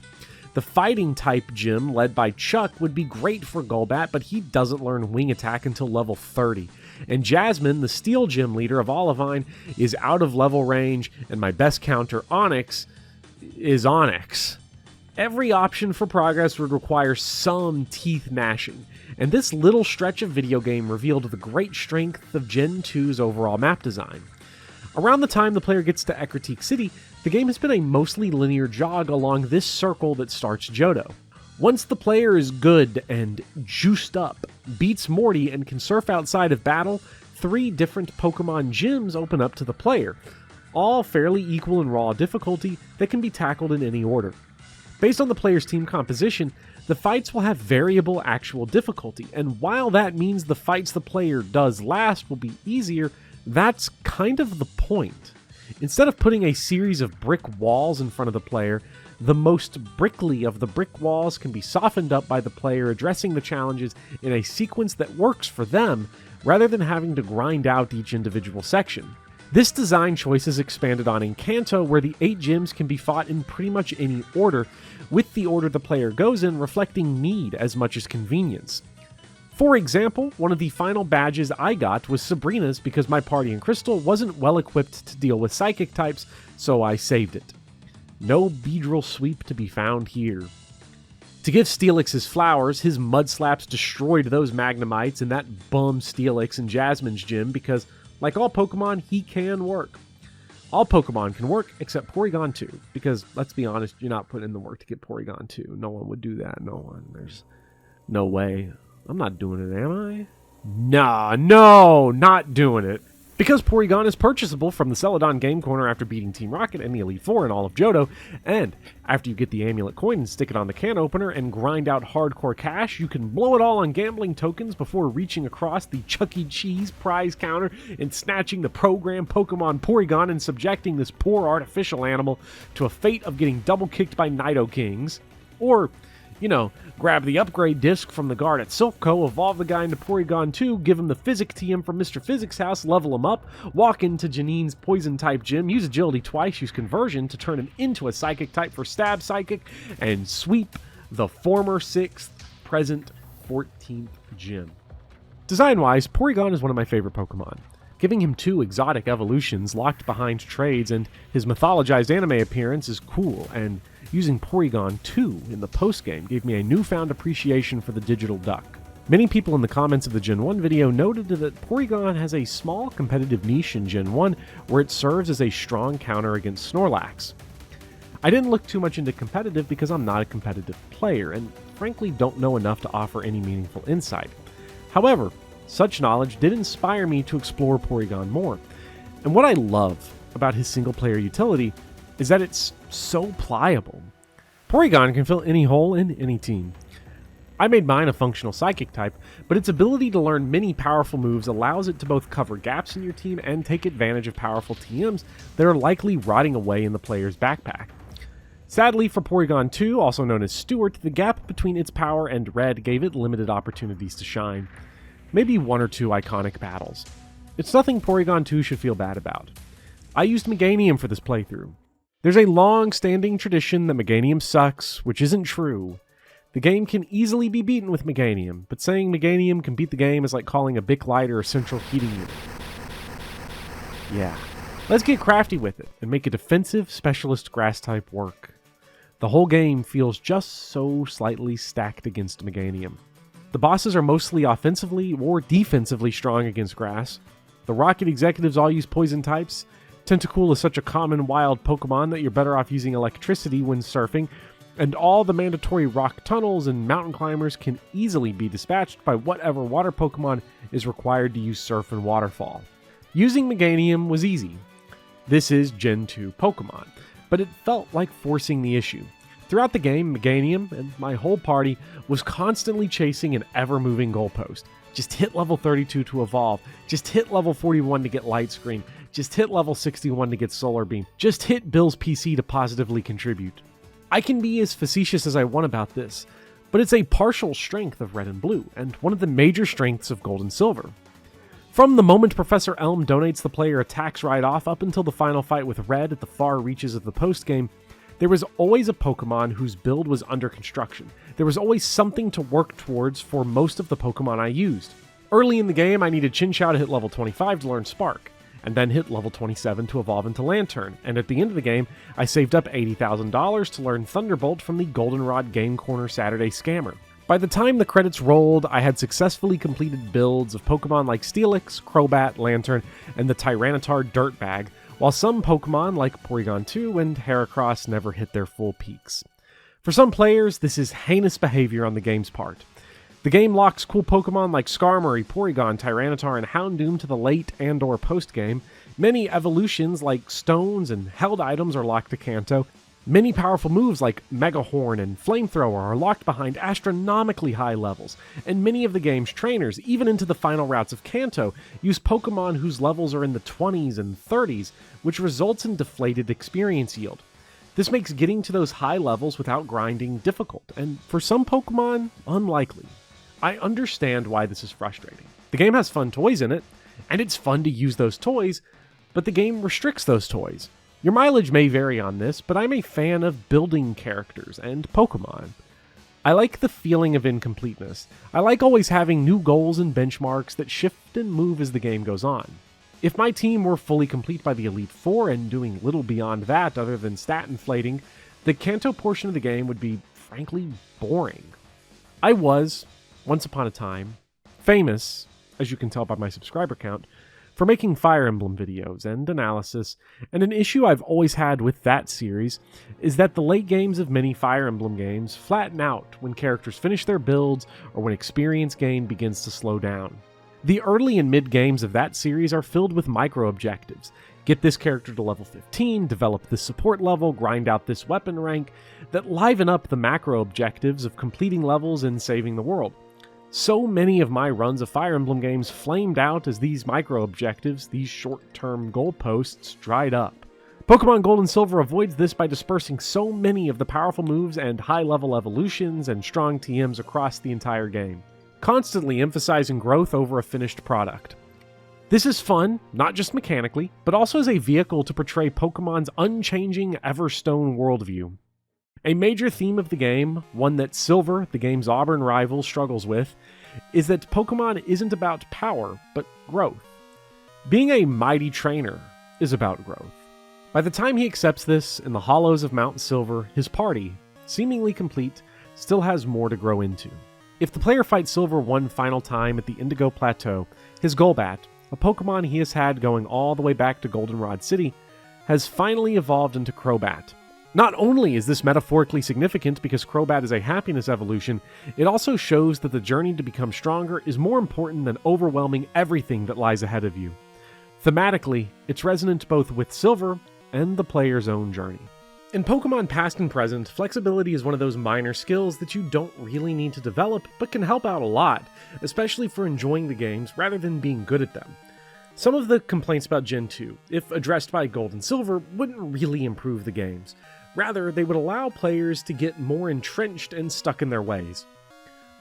[SPEAKER 1] The fighting type gym, led by Chuck, would be great for Golbat, but he doesn't learn Wing Attack until level 30. And Jasmine, the steel gym leader of Olivine, is out of level range, and my best counter, Onix, is Onix. Every option for progress would require some teeth gnashing, and this little stretch of video game revealed the great strength of Gen 2's overall map design. Around the time the player gets to Ecruteak City, the game has been a mostly linear jog along this circle that starts Johto. Once the player is good and juiced up, beats Morty, and can surf outside of battle, 3 different Pokemon gyms open up to the player, all fairly equal in raw difficulty that can be tackled in any order. Based on the player's team composition, the fights will have variable actual difficulty, and while that means the fights the player does last will be easier, that's kind of the point. Instead of putting a series of brick walls in front of the player, the most brickly of the brick walls can be softened up by the player addressing the challenges in a sequence that works for them, rather than having to grind out each individual section. This design choice is expanded on in Kanto, where the 8 gyms can be fought in pretty much any order, with the order the player goes in reflecting need as much as convenience. For example, one of the final badges I got was Sabrina's because my party in Crystal wasn't well equipped to deal with psychic types, so I saved it. No Beedrill sweep to be found here. To give Steelix his flowers, his Mudslaps destroyed those Magnemites and that bum Steelix in Jasmine's gym because, like all Pokemon, he can work. All Pokemon can work except Porygon 2, because, let's be honest, you're not putting in the work to get Porygon 2. No one would do that, no one. There's no way. I'm not doing it, am I? Nah, no, not doing it. Because Porygon is purchasable from the Celadon Game Corner after beating Team Rocket and the Elite Four and all of Johto, and after you get the amulet coin and stick it on the can opener and grind out hardcore cash, you can blow it all on gambling tokens before reaching across the Chuck E. Cheese prize counter and snatching the program Pokemon Porygon and subjecting this poor artificial animal to a fate of getting double kicked by Nidokings. Or, grab the upgrade disc from the guard at Silph.Co, evolve the guy into Porygon 2, give him the Physic TM from Mr. Physics House, level him up, walk into Janine's Poison-type gym, use Agility twice, use Conversion to turn him into a Psychic type for Stab Psychic, and sweep the former 6th, present 14th gym. Design-wise, Porygon is one of my favorite Pokemon. Giving him 2 exotic evolutions locked behind trades and his mythologized anime appearance is cool, and using Porygon 2 in the postgame gave me a newfound appreciation for the digital duck. Many people in the comments of the Gen 1 video noted that Porygon has a small competitive niche in Gen 1 where it serves as a strong counter against Snorlax. I didn't look too much into competitive because I'm not a competitive player and frankly don't know enough to offer any meaningful insight. However, such knowledge did inspire me to explore Porygon more. And what I love about his single-player utility is that it's so pliable. Porygon can fill any hole in any team. I made mine a functional psychic type, but its ability to learn many powerful moves allows it to both cover gaps in your team and take advantage of powerful TMs that are likely rotting away in the player's backpack. Sadly for Porygon 2, also known as Stuart, the gap between its power and red gave it limited opportunities to shine. Maybe 1 or 2 iconic battles. It's nothing Porygon 2 should feel bad about. I used Meganium for this playthrough. There's a long-standing tradition that Meganium sucks, which isn't true. The game can easily be beaten with Meganium, but saying Meganium can beat the game is like calling a Bic lighter a central heating unit. Yeah. Let's get crafty with it and make a defensive specialist grass type work. The whole game feels just so slightly stacked against Meganium. The bosses are mostly offensively or defensively strong against grass. The Rocket executives all use poison types. Tentacool is such a common wild Pokemon that you're better off using electricity when surfing, and all the mandatory rock tunnels and mountain climbers can easily be dispatched by whatever water Pokemon is required to use Surf and Waterfall. Using Meganium was easy. This is Gen 2 Pokemon, but it felt like forcing the issue. Throughout the game, Meganium and my whole party was constantly chasing an ever-moving goalpost. Just hit level 32 to evolve, just hit level 41 to get Light Screen, just hit level 61 to get Solar Beam, just hit Bill's PC to positively contribute. I can be as facetious as I want about this, but it's a partial strength of Red and Blue, and one of the major strengths of Gold and Silver. From the moment Professor Elm donates the player attacks right off up until the final fight with Red at the far reaches of the postgame, there was always a Pokemon whose build was under construction. There was always something to work towards for most of the Pokemon I used. Early in the game, I needed Chinchou to hit level 25 to learn Spark, and then hit level 27 to evolve into Lantern, and at the end of the game, I saved up $80,000 to learn Thunderbolt from the Goldenrod Game Corner Saturday Scammer. By the time the credits rolled, I had successfully completed builds of Pokemon like Steelix, Crobat, Lantern, and the Tyranitar Dirtbag, while some Pokemon like Porygon 2 and Heracross never hit their full peaks. For some players, this is heinous behavior on the game's part. The game locks cool Pokemon like Skarmory, Porygon, Tyranitar, and Houndoom to the late and/or post-game. Many evolutions like Stones and Held items are locked to Kanto. Many powerful moves like Mega Horn and Flamethrower are locked behind astronomically high levels, and many of the game's trainers, even into the final routes of Kanto, use Pokemon whose levels are in the 20s and 30s, which results in deflated experience yield. This makes getting to those high levels without grinding difficult, and for some Pokemon, unlikely. I understand why this is frustrating. The game has fun toys in it, and it's fun to use those toys, but the game restricts those toys. Your mileage may vary on this, but I'm a fan of building characters and Pokemon. I like the feeling of incompleteness. I like always having new goals and benchmarks that shift and move as the game goes on. If my team were fully complete by the Elite Four and doing little beyond that other than stat inflating, the Kanto portion of the game would be, frankly, boring. I was, once upon a time, famous, as you can tell by my subscriber count, for making Fire Emblem videos and analysis, and an issue I've always had with that series is that the late games of many Fire Emblem games flatten out when characters finish their builds or when experience gain begins to slow down. The early and mid games of that series are filled with micro-objectives. Get this character to level 15, develop this support level, grind out this weapon rank, that liven up the macro-objectives of completing levels and saving the world. So many of my runs of Fire Emblem games flamed out as these micro-objectives, these short-term goalposts, dried up. Pokemon Gold and Silver avoids this by dispersing so many of the powerful moves and high-level evolutions and strong TMs across the entire game, constantly emphasizing growth over a finished product. This is fun, not just mechanically, but also as a vehicle to portray Pokemon's unchanging Everstone worldview. A major theme of the game, one that Silver, the game's Auburn rival, struggles with, is that Pokemon isn't about power, but growth. Being a mighty trainer is about growth. By the time he accepts this, in the hollows of Mount Silver, his party, seemingly complete, still has more to grow into. If the player fights Silver one final time at the Indigo Plateau, his Golbat, a Pokemon he has had going all the way back to Goldenrod City, has finally evolved into Crobat. Not only is this metaphorically significant because Crobat is a happiness evolution, it also shows that the journey to become stronger is more important than overwhelming everything that lies ahead of you. Thematically, it's resonant both with Silver and the player's own journey. In Pokemon Past and Present, flexibility is one of those minor skills that you don't really need to develop, but can help out a lot, especially for enjoying the games rather than being good at them. Some of the complaints about Gen 2, if addressed by Gold and Silver, wouldn't really improve the games. Rather, they would allow players to get more entrenched and stuck in their ways.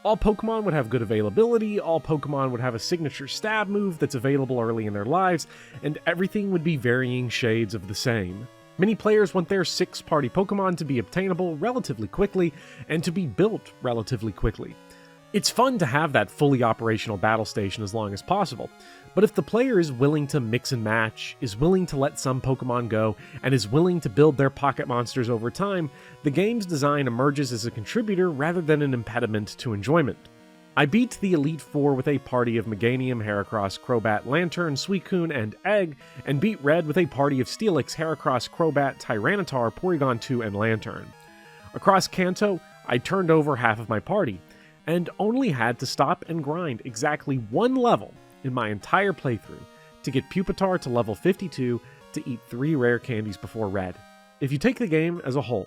[SPEAKER 1] All Pokemon would have good availability, all Pokemon would have a signature stab move that's available early in their lives, and everything would be varying shades of the same. Many players want their 6-party Pokemon to be obtainable relatively quickly, and to be built relatively quickly. It's fun to have that fully operational battle station as long as possible, but if the player is willing to mix and match, is willing to let some Pokemon go, and is willing to build their pocket monsters over time, the game's design emerges as a contributor rather than an impediment to enjoyment. I beat the Elite Four with a party of Meganium, Heracross, Crobat, Lantern, Suicune, and Egg, and beat Red with a party of Steelix, Heracross, Crobat, Tyranitar, Porygon 2, and Lantern. Across Kanto, I turned over half of my party, and only had to stop and grind exactly one level in my entire playthrough to get Pupitar to level 52 to eat 3 rare candies before Red. If you take the game as a whole,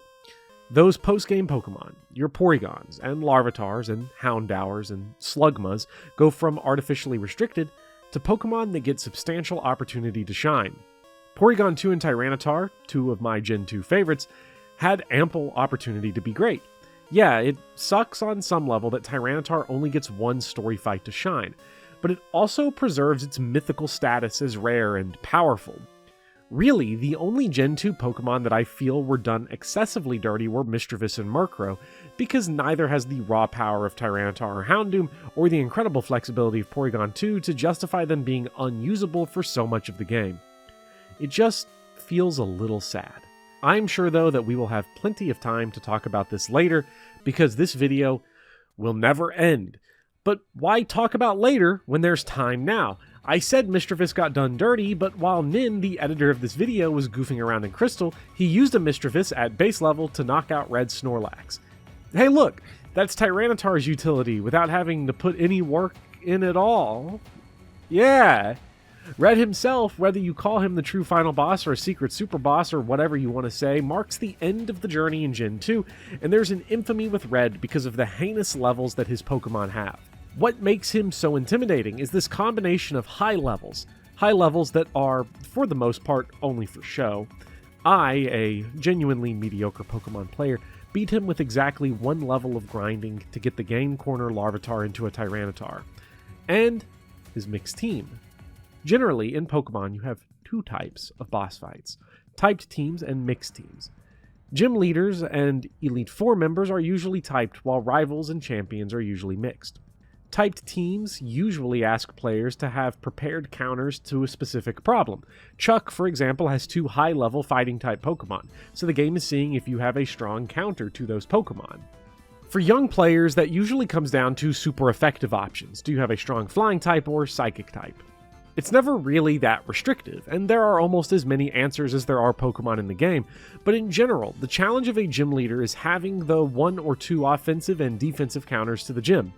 [SPEAKER 1] those post-game Pokemon, your Porygons and Larvitars and Houndours and Slugmas, go from artificially restricted to Pokemon that get substantial opportunity to shine. Porygon 2 and Tyranitar, 2 of my Gen 2 favorites, had ample opportunity to be great. Yeah, it sucks on some level that Tyranitar only gets one story fight to shine, but it also preserves its mythical status as rare and powerful. Really, the only Gen 2 Pokemon that I feel were done excessively dirty were Mischievous and Murkrow, because neither has the raw power of Tyranitar or Houndoom, or the incredible flexibility of Porygon 2 to justify them being unusable for so much of the game. It just feels a little sad. I'm sure though that we will have plenty of time to talk about this later, because this video will never end. But why talk about later when there's time now? I said Mischievous got done dirty, but while Nin, the editor of this video, was goofing around in Crystal, he used a Mischievous at base level to knock out Red Snorlax. Hey look, that's Tyranitar's utility without having to put any work in at all. Yeah! Red himself, whether you call him the true final boss or a secret super boss or whatever you want to say, marks the end of the journey in Gen 2, and there's an infamy with Red because of the heinous levels that his Pokemon have. What makes him so intimidating is this combination of high levels that are, for the most part, only for show. I, a genuinely mediocre Pokemon player, beat him with exactly one level of grinding to get the game corner Larvitar into a Tyranitar. And his mixed team. Generally, in Pokemon, you have 2 types of boss fights, typed teams and mixed teams. Gym leaders and Elite Four members are usually typed, while rivals and champions are usually mixed. Typed teams usually ask players to have prepared counters to a specific problem. Chuck, for example, has 2 high-level fighting-type Pokemon, so the game is seeing if you have a strong counter to those Pokemon. For young players, that usually comes down to super effective options. Do you have a strong flying type or psychic type? It's never really that restrictive, and there are almost as many answers as there are Pokemon in the game, but in general, the challenge of a gym leader is having the 1 or 2 offensive and defensive counters to the gym.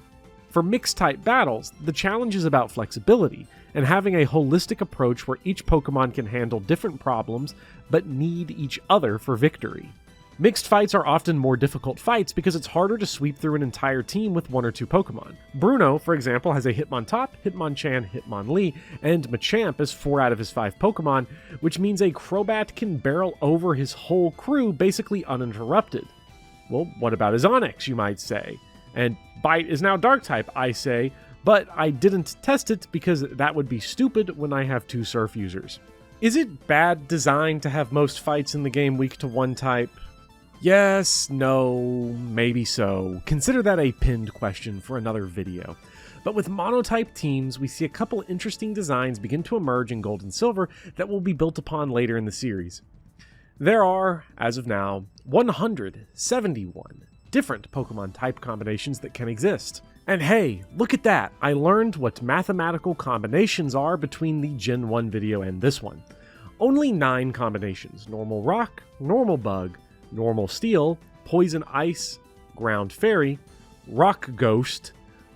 [SPEAKER 1] For mixed-type battles, the challenge is about flexibility, and having a holistic approach where each Pokemon can handle different problems, but need each other for victory. Mixed fights are often more difficult fights because it's harder to sweep through an entire team with 1 or 2 Pokemon. Bruno, for example, has a Hitmontop, Hitmonchan, Hitmonlee, and Machamp as 4 out of his 5 Pokemon, which means a Crobat can barrel over his whole crew basically uninterrupted. Well, what about his Onix, you might say? And Bite is now Dark-type, I say, but I didn't test it because that would be stupid when I have 2 Surf users. Is it bad design to have most fights in the game weak to one type? Yes, no, maybe so. Consider that a pinned question for another video. But with monotype teams, we see a couple interesting designs begin to emerge in Gold and Silver that will be built upon later in the series. There are, as of now, 171 different Pokemon type combinations that can exist. And hey, look at that! I learned what mathematical combinations are between the Gen 1 video and this one. Only 9 combinations: Normal Rock, Normal Bug, Normal Steel, Poison Ice, Ground Fairy, Rock Ghost,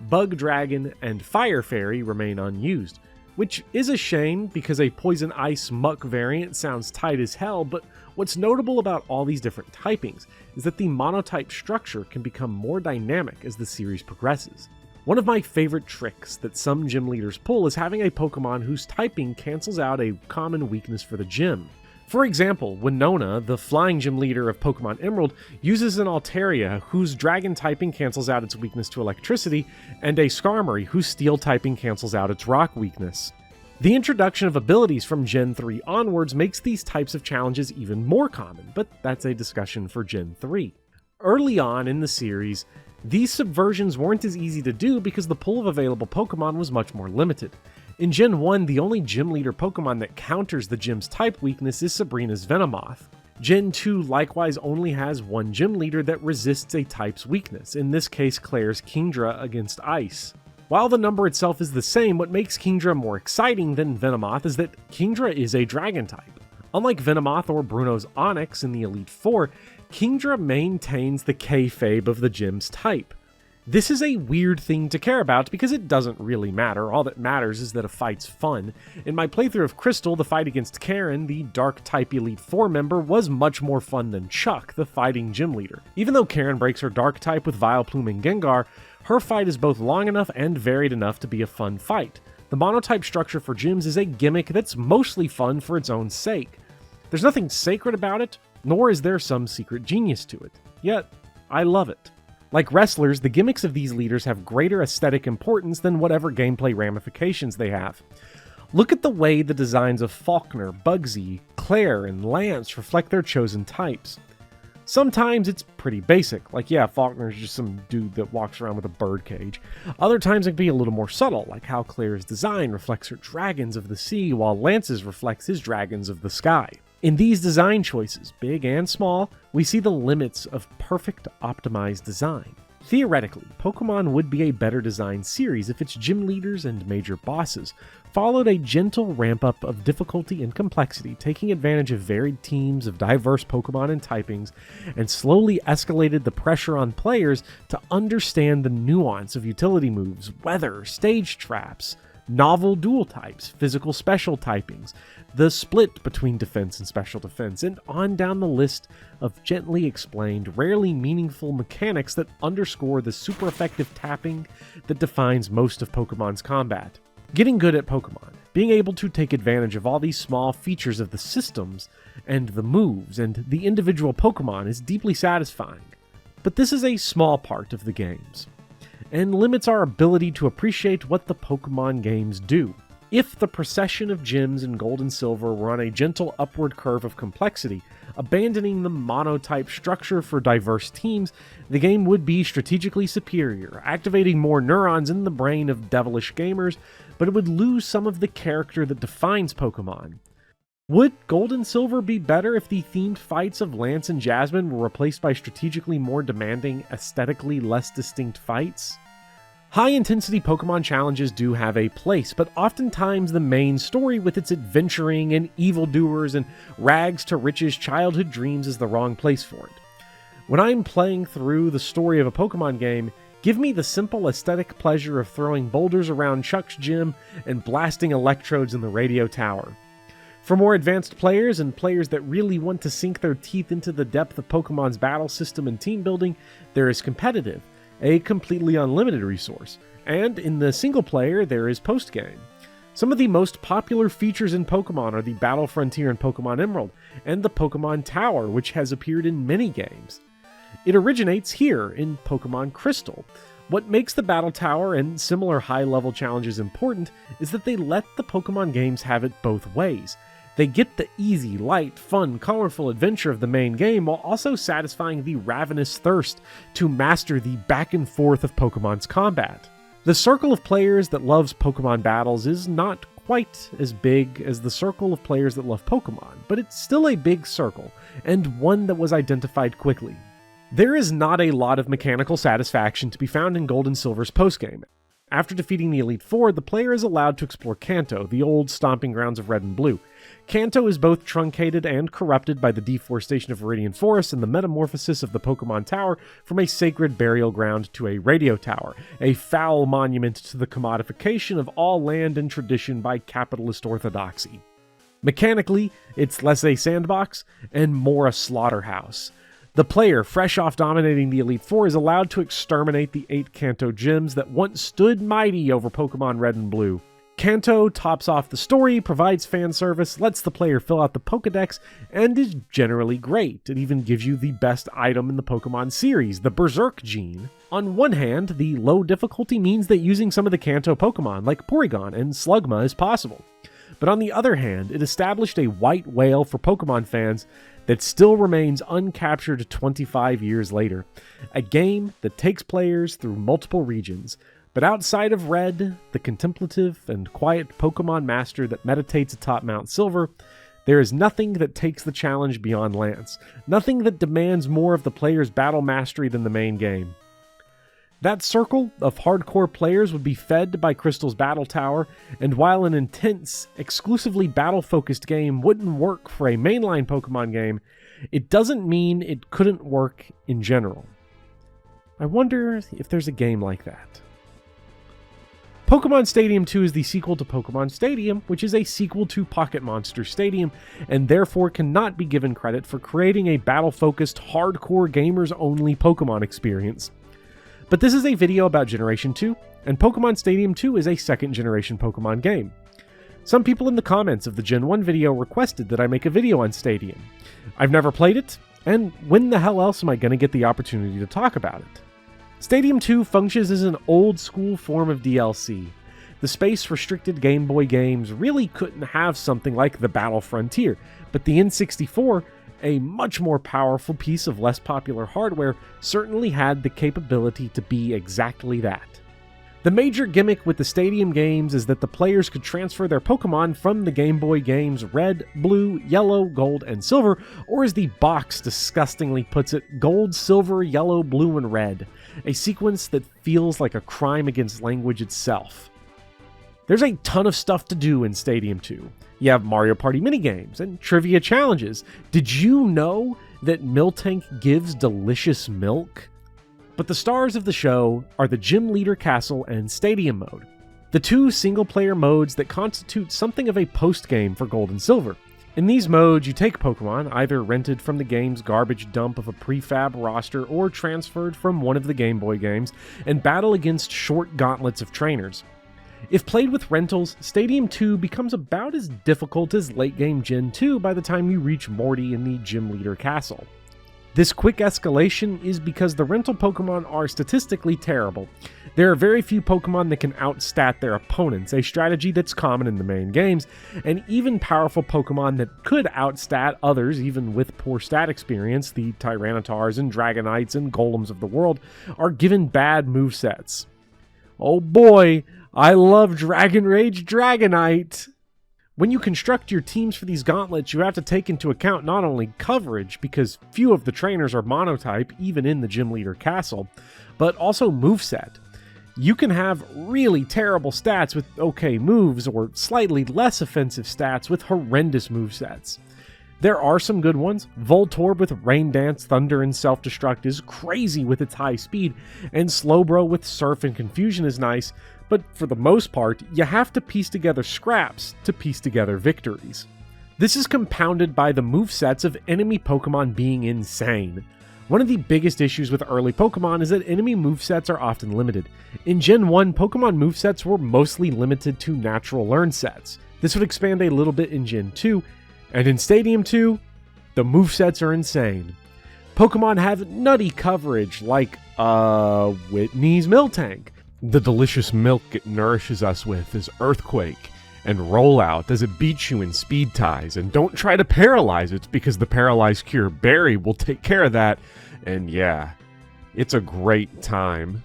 [SPEAKER 1] Bug Dragon, and Fire Fairy remain unused, which is a shame because a Poison Ice Muck variant sounds tight as hell, but what's notable about all these different typings is that the monotype structure can become more dynamic as the series progresses. One of my favorite tricks that some gym leaders pull is having a Pokemon whose typing cancels out a common weakness for the gym. For example, Winona, the flying gym leader of Pokemon Emerald, uses an Altaria whose dragon typing cancels out its weakness to electricity, and a Skarmory whose steel typing cancels out its rock weakness. The introduction of abilities from Gen 3 onwards makes these types of challenges even more common, but that's a discussion for Gen 3. Early on in the series, these subversions weren't as easy to do because the pool of available Pokemon was much more limited. In Gen 1, the only gym leader Pokemon that counters the gym's type weakness is Sabrina's Venomoth. Gen 2 likewise only has one gym leader that resists a type's weakness, in this case Claire's Kingdra against Ice. While the number itself is the same, what makes Kingdra more exciting than Venomoth is that Kingdra is a dragon type. Unlike Venomoth or Bruno's Onyx in the Elite Four, Kingdra maintains the kayfabe of the gym's type. This is a weird thing to care about because it doesn't really matter. All that matters is that a fight's fun. In my playthrough of Crystal, the fight against Karen, the Dark type Elite Four member, was much more fun than Chuck, the fighting gym leader. Even though Karen breaks her Dark type with Vileplume and Gengar, her fight is both long enough and varied enough to be a fun fight. The Monotype structure for gyms is a gimmick that's mostly fun for its own sake. There's nothing sacred about it, nor is there some secret genius to it. Yet, I love it. Like wrestlers, the gimmicks of these leaders have greater aesthetic importance than whatever gameplay ramifications they have. Look at the way the designs of Faulkner, Bugsy, Claire, and Lance reflect their chosen types. Sometimes it's pretty basic, like yeah, Faulkner's just some dude that walks around with a bird cage. Other times it can be a little more subtle, like how Claire's design reflects her dragons of the sea, while Lance's reflects his dragons of the sky. In these design choices, big and small, we see the limits of perfect optimized design. Theoretically, Pokémon would be a better designed series if its gym leaders and major bosses followed a gentle ramp-up of difficulty and complexity, taking advantage of varied teams of diverse Pokémon and typings, and slowly escalated the pressure on players to understand the nuance of utility moves, weather, stage traps, novel dual types, physical special typings, the split between defense and special defense, and on down the list of gently explained, rarely meaningful mechanics that underscore the super effective tapping that defines most of Pokemon's combat. Getting good at Pokemon, being able to take advantage of all these small features of the systems and the moves and the individual Pokemon is deeply satisfying. But this is a small part of the games, and limits our ability to appreciate what the Pokémon games do. If the procession of gyms in Gold and Silver were on a gentle upward curve of complexity, abandoning the monotype structure for diverse teams, the game would be strategically superior, activating more neurons in the brain of devilish gamers, but it would lose some of the character that defines Pokémon. Would Gold and Silver be better if the themed fights of Lance and Jasmine were replaced by strategically more demanding, aesthetically less distinct fights? High-intensity Pokemon challenges do have a place, but oftentimes the main story with its adventuring and evildoers and rags-to-riches childhood dreams is the wrong place for it. When I'm playing through the story of a Pokemon game, give me the simple aesthetic pleasure of throwing boulders around Chuck's gym and blasting electrodes in the radio tower. For more advanced players and players that really want to sink their teeth into the depth of Pokemon's battle system and team building, there is competitive, a completely unlimited resource, and in the single player there is Postgame. Some of the most popular features in Pokemon are the Battle Frontier in Pokemon Emerald, and the Pokemon Tower, which has appeared in many games. It originates here in Pokemon Crystal. What makes the Battle Tower and similar high-level challenges important is that they let the Pokemon games have it both ways. They get the easy, light, fun, colorful adventure of the main game while also satisfying the ravenous thirst to master the back and forth of Pokemon's combat. The circle of players that loves Pokemon battles is not quite as big as the circle of players that love Pokemon, but it's still a big circle, and one that was identified quickly. There is not a lot of mechanical satisfaction to be found in Gold and Silver's postgame. After defeating the Elite Four, the player is allowed to explore Kanto, the old stomping grounds of Red and Blue. Kanto is both truncated and corrupted by the deforestation of Viridian Forest and the metamorphosis of the Pokemon Tower from a sacred burial ground to a radio tower, a foul monument to the commodification of all land and tradition by capitalist orthodoxy. Mechanically, it's less a sandbox and more a slaughterhouse. The player, fresh off dominating the Elite Four, is allowed to exterminate the 8 Kanto gyms that once stood mighty over Pokemon Red and Blue. Kanto tops off the story, provides fan service, lets the player fill out the Pokedex, and is generally great. It even gives you the best item in the Pokemon series, the Berserk Gene. On one hand, the low difficulty means that using some of the Kanto Pokemon, like Porygon and Slugma, is possible. But on the other hand, it established a white whale for Pokemon fans that still remains uncaptured 25 years later. A game that takes players through multiple regions, but outside of Red, the contemplative and quiet Pokemon master that meditates atop Mount Silver, There is nothing that takes the challenge beyond Lance, nothing that demands more of the player's battle mastery than the main game. That circle of hardcore players would be fed by Crystal's Battle Tower, and while an intense, exclusively battle-focused game wouldn't work for a mainline Pokemon game, it doesn't mean it couldn't work in general. I wonder if there's a game like that. Pokemon Stadium 2 is the sequel to Pokemon Stadium, which is a sequel to Pocket Monster Stadium, and therefore cannot be given credit for creating a battle-focused, hardcore gamers-only Pokemon experience. But this is a video about Generation 2, and Pokemon Stadium 2 is a second-generation Pokemon game. Some people in the comments of the Gen 1 video requested that I make a video on Stadium. I've never played it, and when the hell else am I going to get the opportunity to talk about it? Stadium 2 functions as an old-school form of DLC. The space-restricted Game Boy games really couldn't have something like the Battle Frontier, but the N64, a much more powerful piece of less popular hardware, certainly had the capability to be exactly that. The major gimmick with the Stadium games is that the players could transfer their Pokemon from the Game Boy games Red, Blue, Yellow, Gold, and Silver, or as the box disgustingly puts it, Gold, Silver, Yellow, Blue, and Red, a sequence that feels like a crime against language itself. There's a ton of stuff to do in Stadium 2. You have Mario Party minigames and trivia challenges. Did you know that Miltank gives delicious milk? But the stars of the show are the Gym Leader Castle and Stadium mode, the two single-player modes that constitute something of a post-game for Gold and Silver. In these modes, you take Pokemon, either rented from the game's garbage dump of a prefab roster or transferred from one of the Game Boy games, and battle against short gauntlets of trainers. If played with rentals, Stadium 2 becomes about as difficult as late-game Gen 2 by the time you reach Morty in the Gym Leader Castle. This quick escalation is because the rental Pokemon are statistically terrible. There are very few Pokemon that can outstat their opponents, a strategy that's common in the main games, and even powerful Pokemon that could outstat others even with poor stat experience, the Tyrannitars and Dragonites and Golems of the world, are given bad movesets. Oh boy, I love Dragon Rage Dragonite! When you construct your teams for these gauntlets, you have to take into account not only coverage, because few of the trainers are Monotype, even in the Gym Leader Castle, but also moveset. You can have really terrible stats with okay moves, or slightly less offensive stats with horrendous movesets. There are some good ones. Voltorb with Rain Dance, Thunder, and Self-Destruct is crazy with its high speed, and Slowbro with Surf and Confusion is nice, but for the most part, you have to piece together scraps to piece together victories. This is compounded by the movesets of enemy Pokemon being insane. One of the biggest issues with early Pokemon is that enemy movesets are often limited. In Gen 1, Pokemon movesets were mostly limited to natural learn sets. This would expand a little bit in Gen 2, and in Stadium 2, the movesets are insane. Pokemon have nutty coverage like, Whitney's Miltank. The delicious milk it nourishes us with is Earthquake, and Rollout as it beats you in speed ties, and don't try to paralyze it because the Paralyze Cure Berry will take care of that, and yeah, it's a great time.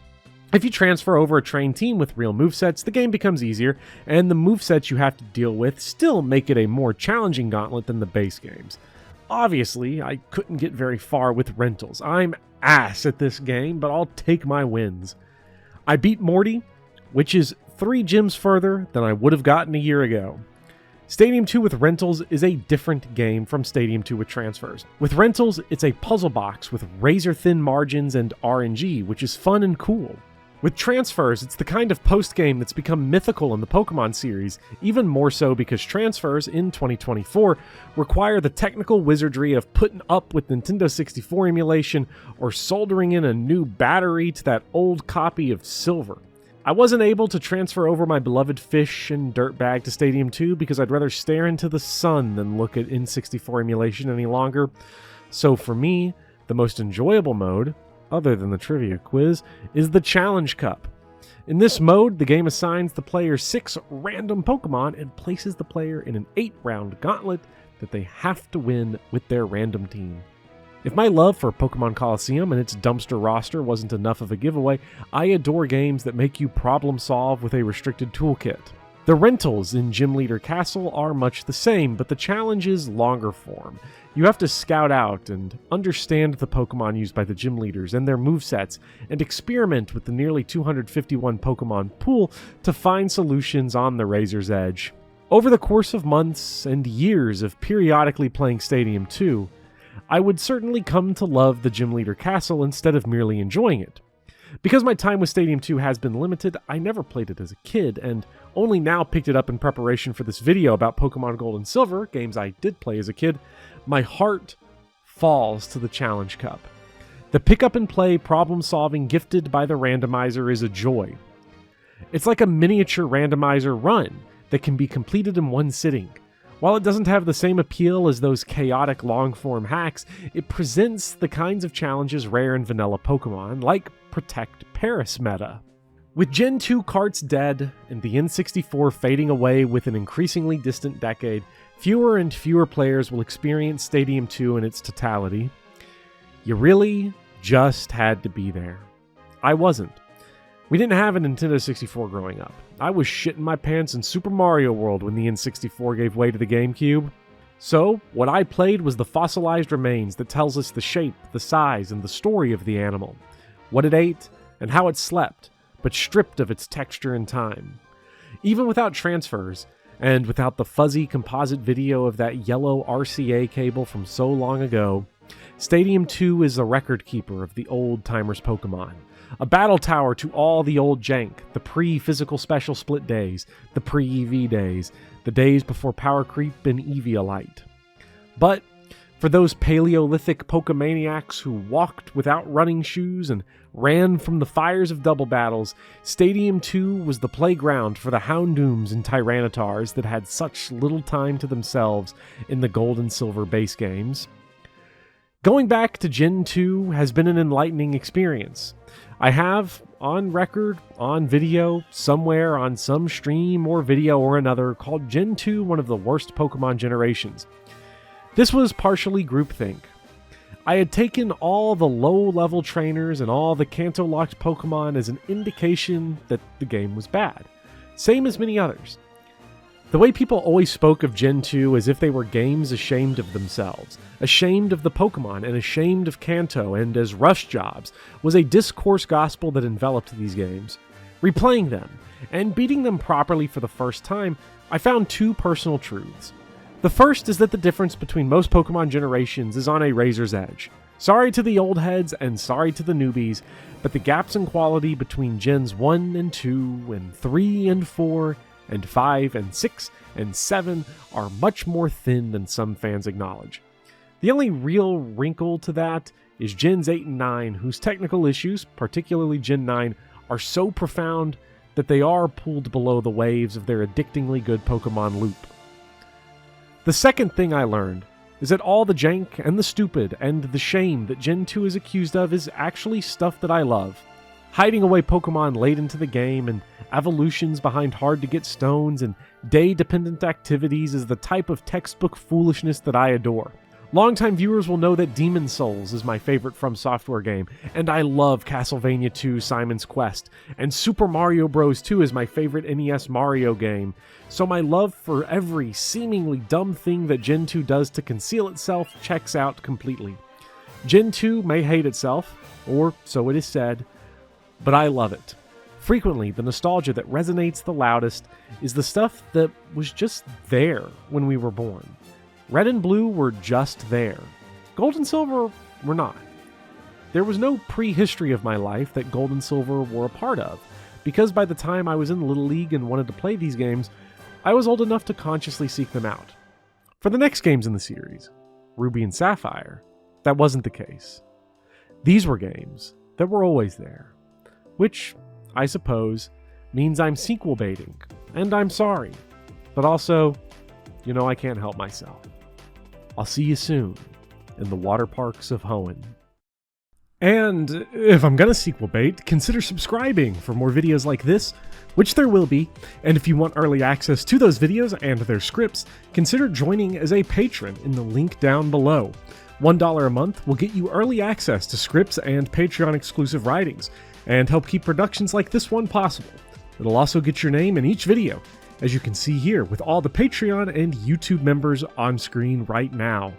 [SPEAKER 1] If you transfer over a trained team with real movesets, the game becomes easier, and the movesets you have to deal with still make it a more challenging gauntlet than the base games. Obviously, I couldn't get very far with rentals. I'm ass at this game, but I'll take my wins. I beat Morty, which is 3 gyms further than I would have gotten a year ago. Stadium 2 with rentals is a different game from Stadium 2 with transfers. With rentals, it's a puzzle box with razor-thin margins and RNG, which is fun and cool. With transfers, it's the kind of post-game that's become mythical in the Pokemon series, even more so because transfers in 2024 require the technical wizardry of putting up with Nintendo 64 emulation or soldering in a new battery to that old copy of Silver. I wasn't able to transfer over my beloved Fish and Dirtbag to Stadium 2 because I'd rather stare into the sun than look at N64 emulation any longer. So for me, the most enjoyable mode, other than the trivia quiz, is the Challenge Cup. In this mode, the game assigns the player 6 random Pokemon and places the player in an 8-round gauntlet that they have to win with their random team. If my love for Pokemon Coliseum and its dumpster roster wasn't enough of a giveaway, I adore games that make you problem solve with a restricted toolkit. The rentals in Gym Leader Castle are much the same, but the challenge is longer form. You have to scout out and understand the Pokemon used by the gym leaders and their movesets, and experiment with the nearly 251 Pokemon pool to find solutions on the razor's edge. Over the course of months and years of periodically playing Stadium 2, I would certainly come to love the Gym Leader Castle instead of merely enjoying it. Because my time with Stadium 2 has been limited, I never played it as a kid, and only now picked it up in preparation for this video about Pokemon Gold and Silver, games I did play as a kid. My heart falls to the Challenge Cup. The pick-up-and-play problem-solving gifted by the randomizer is a joy. It's like a miniature randomizer run that can be completed in one sitting. While it doesn't have the same appeal as those chaotic long-form hacks, it presents the kinds of challenges rare in vanilla Pokemon, like Protect Paris meta. With Gen 2 carts dead, and the N64 fading away with an increasingly distant decade, fewer and fewer players will experience Stadium 2 in its totality. You really just had to be there. I wasn't. We didn't have a Nintendo 64 growing up. I was shitting my pants in Super Mario World when the N64 gave way to the GameCube. So, what I played was the fossilized remains that tells us the shape, the size, and the story of the animal. What it ate, and how it slept, but stripped of its texture and time. Even without transfers, and without the fuzzy composite video of that yellow RCA cable from so long ago, Stadium 2 is a record keeper of the old-timers Pokemon. A battle tower to all the old jank, the pre-physical special split days, the pre-EV days, the days before power creep and Eviolite. But for those Paleolithic Pokemaniacs who walked without running shoes and ran from the fires of double battles, Stadium 2 was the playground for the Houndooms and Tyrannitars that had such little time to themselves in the Gold and Silver base games. Going back to Gen 2 has been an enlightening experience. I have, on record, on video, somewhere on some stream or video or another, called Gen 2 one of the worst Pokemon generations. This was partially groupthink. I had taken all the low-level trainers and all the Kanto-locked Pokemon as an indication that the game was bad. Same as many others. The way people always spoke of Gen 2 as if they were games ashamed of themselves, ashamed of the Pokemon, and ashamed of Kanto, and as rush jobs, was a discourse gospel that enveloped these games. Replaying them, and beating them properly for the first time, I found two personal truths. The first is that the difference between most Pokemon generations is on a razor's edge. Sorry to the old heads, and sorry to the newbies, but the gaps in quality between Gens 1 and 2, and 3 and 4, and 5 and 6 and 7 are much more thin than some fans acknowledge. The only real wrinkle to that is Gens 8 and 9, whose technical issues, particularly Gen 9, are so profound that they are pulled below the waves of their addictingly good Pokemon loop. The second thing I learned is that all the jank and the stupid and the shame that Gen 2 is accused of is actually stuff that I love. Hiding away Pokemon late into the game and evolutions behind hard-to-get stones and day-dependent activities is the type of textbook foolishness that I adore. Longtime viewers will know that Demon Souls is my favorite From Software game, and I love Castlevania 2 Simon's Quest, and Super Mario Bros. 2 is my favorite NES Mario game, so my love for every seemingly dumb thing that Gen 2 does to conceal itself checks out completely. Gen 2 may hate itself, or so it is said, but I love it. Frequently, the nostalgia that resonates the loudest is the stuff that was just there when we were born. Red and Blue were just there. Gold and Silver were not. There was no prehistory of my life that Gold and Silver were a part of, because by the time I was in Little League and wanted to play these games, I was old enough to consciously seek them out. For the next games in the series, Ruby and Sapphire, that wasn't the case. These were games that were always there. Which, I suppose, means I'm sequel baiting, and I'm sorry. But also, I can't help myself. I'll see you soon in the water parks of Hoenn. And if I'm gonna sequel bait, consider subscribing for more videos like this, which there will be, and if you want early access to those videos and their scripts, consider joining as a patron in the link down below. $1 a month will get you early access to scripts and Patreon-exclusive writings, and help keep productions like this one possible. It'll also get your name in each video, as you can see here with all the Patreon and YouTube members on screen right now.